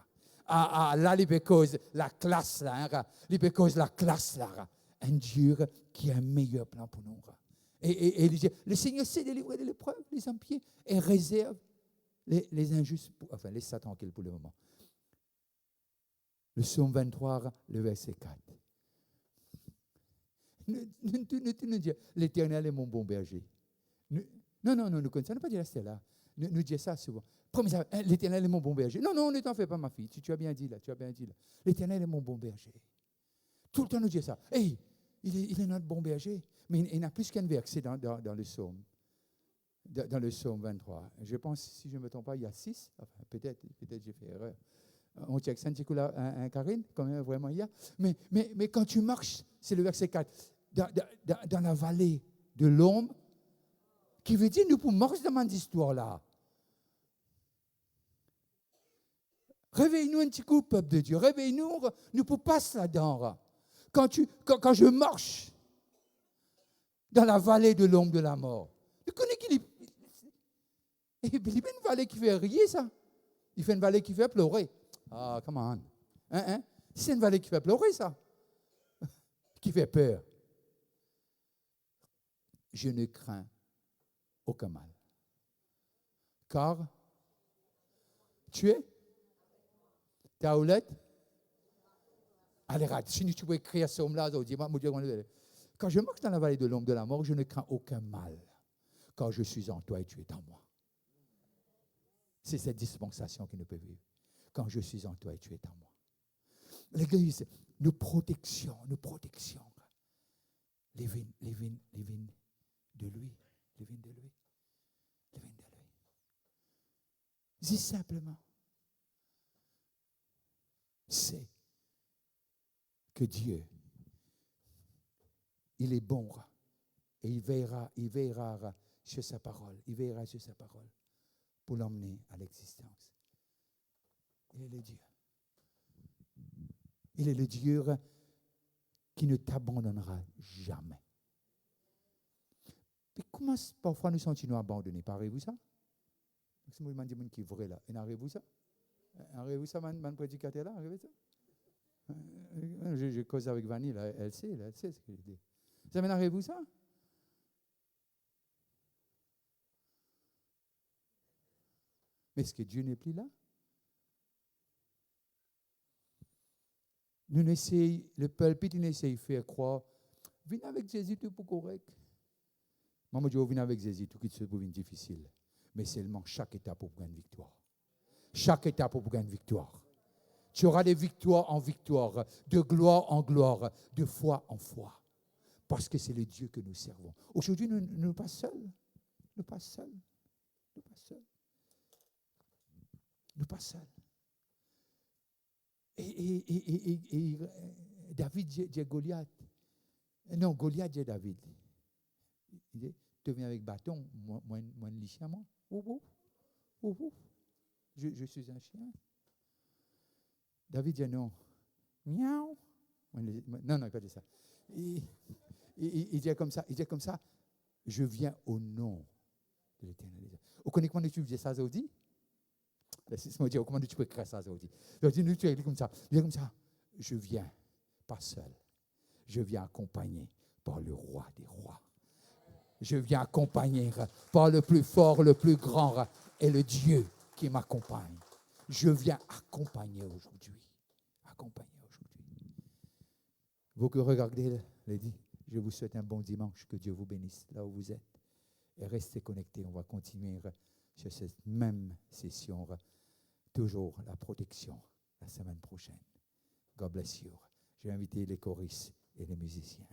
Là, la classe, là, la classe, là, un Dieu qui a un meilleur plan pour nous. Et il dit, le Seigneur sait délivrer de l'épreuve, les impies, et réserve les injustes, enfin, laisse ça tranquille pour le moment. Le psaume 23, le verset 4. Nous dit, l'Éternel est mon bon berger. Non, nous connaissons, ne pas dire ça là. Nous disons ça souvent. L'Éternel est mon bon berger. Non, ne t'en fais pas, ma fille. Tu as bien dit là. L'Éternel est mon bon berger. Tout le temps, nous disons ça. Hey, il est notre bon berger. Mais il n'y a plus qu'un verset dans le psaume. Dans le psaume 23. Je pense, si je ne me trompe pas, il y a 6. Enfin, peut-être j'ai fait erreur. On check ça un petit coup là, Karine, quand même, vraiment, il y a. Mais quand tu marches, c'est le verset 4. Dans la vallée de l'ombre, qui veut dire, nous pouvons marcher dans cette histoire-là. Réveille-nous un petit coup, peuple de Dieu. Réveille-nous, nous pouvons passer là-dedans. Quand je marche dans la vallée de l'ombre de la mort, tu connais qu'il est. Il fait une vallée qui fait rire, ça. Il fait une vallée qui fait pleurer. Ah, come on. Hein? C'est une vallée qui fait pleurer, ça. Qui fait peur. Je ne crains aucun mal. Car tu es ta houlette. Allez, rate. Si tu peux écrire ce homme-là, quand je marche dans la vallée de l'ombre de la mort, je ne crains aucun mal. Car je suis en toi et tu es en moi. C'est cette dispensation qui nous peut vivre. Quand je suis en toi et tu es en moi. L'Église, nous protection. Les vignes de lui. Les vignes de lui. Dis simplement. C'est que Dieu, il est bon et il veillera sur sa parole. Il veillera sur sa parole. pour l'emmener à l'existence. Il est le Dieu. Il est le Dieu qui ne t'abandonnera jamais. Mais comment parfois nous sentons-nous abandonnés? Parlez-vous ça? C'est moi qui dis qui est vrai là. Et arrivez-vous ça? Arrivez-vous ça, mon prédicateur là? Arrivez ça? Je cause avec Vanille, là, elle sait ce que je dis. Ça m'arrive-vous ça? Mais est-ce que Dieu n'est plus là? Le peuple, il essaye de faire croire, viens avec Jésus, tout pour correct. Moi, je dis, viens avec Jésus, tout qui se trouve difficile. Mais seulement chaque étape pour gagner une victoire. Chaque étape pour gagner une victoire. Tu auras des victoires en victoire, de gloire en gloire, de foi en foi. Parce que c'est le Dieu que nous servons. Aujourd'hui, nous ne sommes pas seuls. Nous ne sommes pas seuls. Nous ne sommes pas seuls. Nous ne sommes pas seuls. Et David dit Goliath. Non, Goliath dit David. Il dit, tu viens avec bâton, moi un chien, moi. Je suis un chien. David dit non. Miaou. Non, il pas dit ça. Il dit comme ça, je viens au nom de l'Éternel. Vous connaissez comment tu dis ça aujourd'hui? Laissez-moi dire, comment tu peux écrire ça aujourd'hui? Nous, tu écris comme ça. Je viens, pas seul. Je viens accompagné par le roi des rois. Je viens accompagné par le plus fort, le plus grand et le Dieu qui m'accompagne. Je viens accompagner aujourd'hui. Vous que regardez, je vous souhaite un bon dimanche. Que Dieu vous bénisse là où vous êtes. Et restez connectés. On va continuer sur cette même session. Toujours la protection la semaine prochaine. God bless you. Je vais inviter les choristes et les musiciens.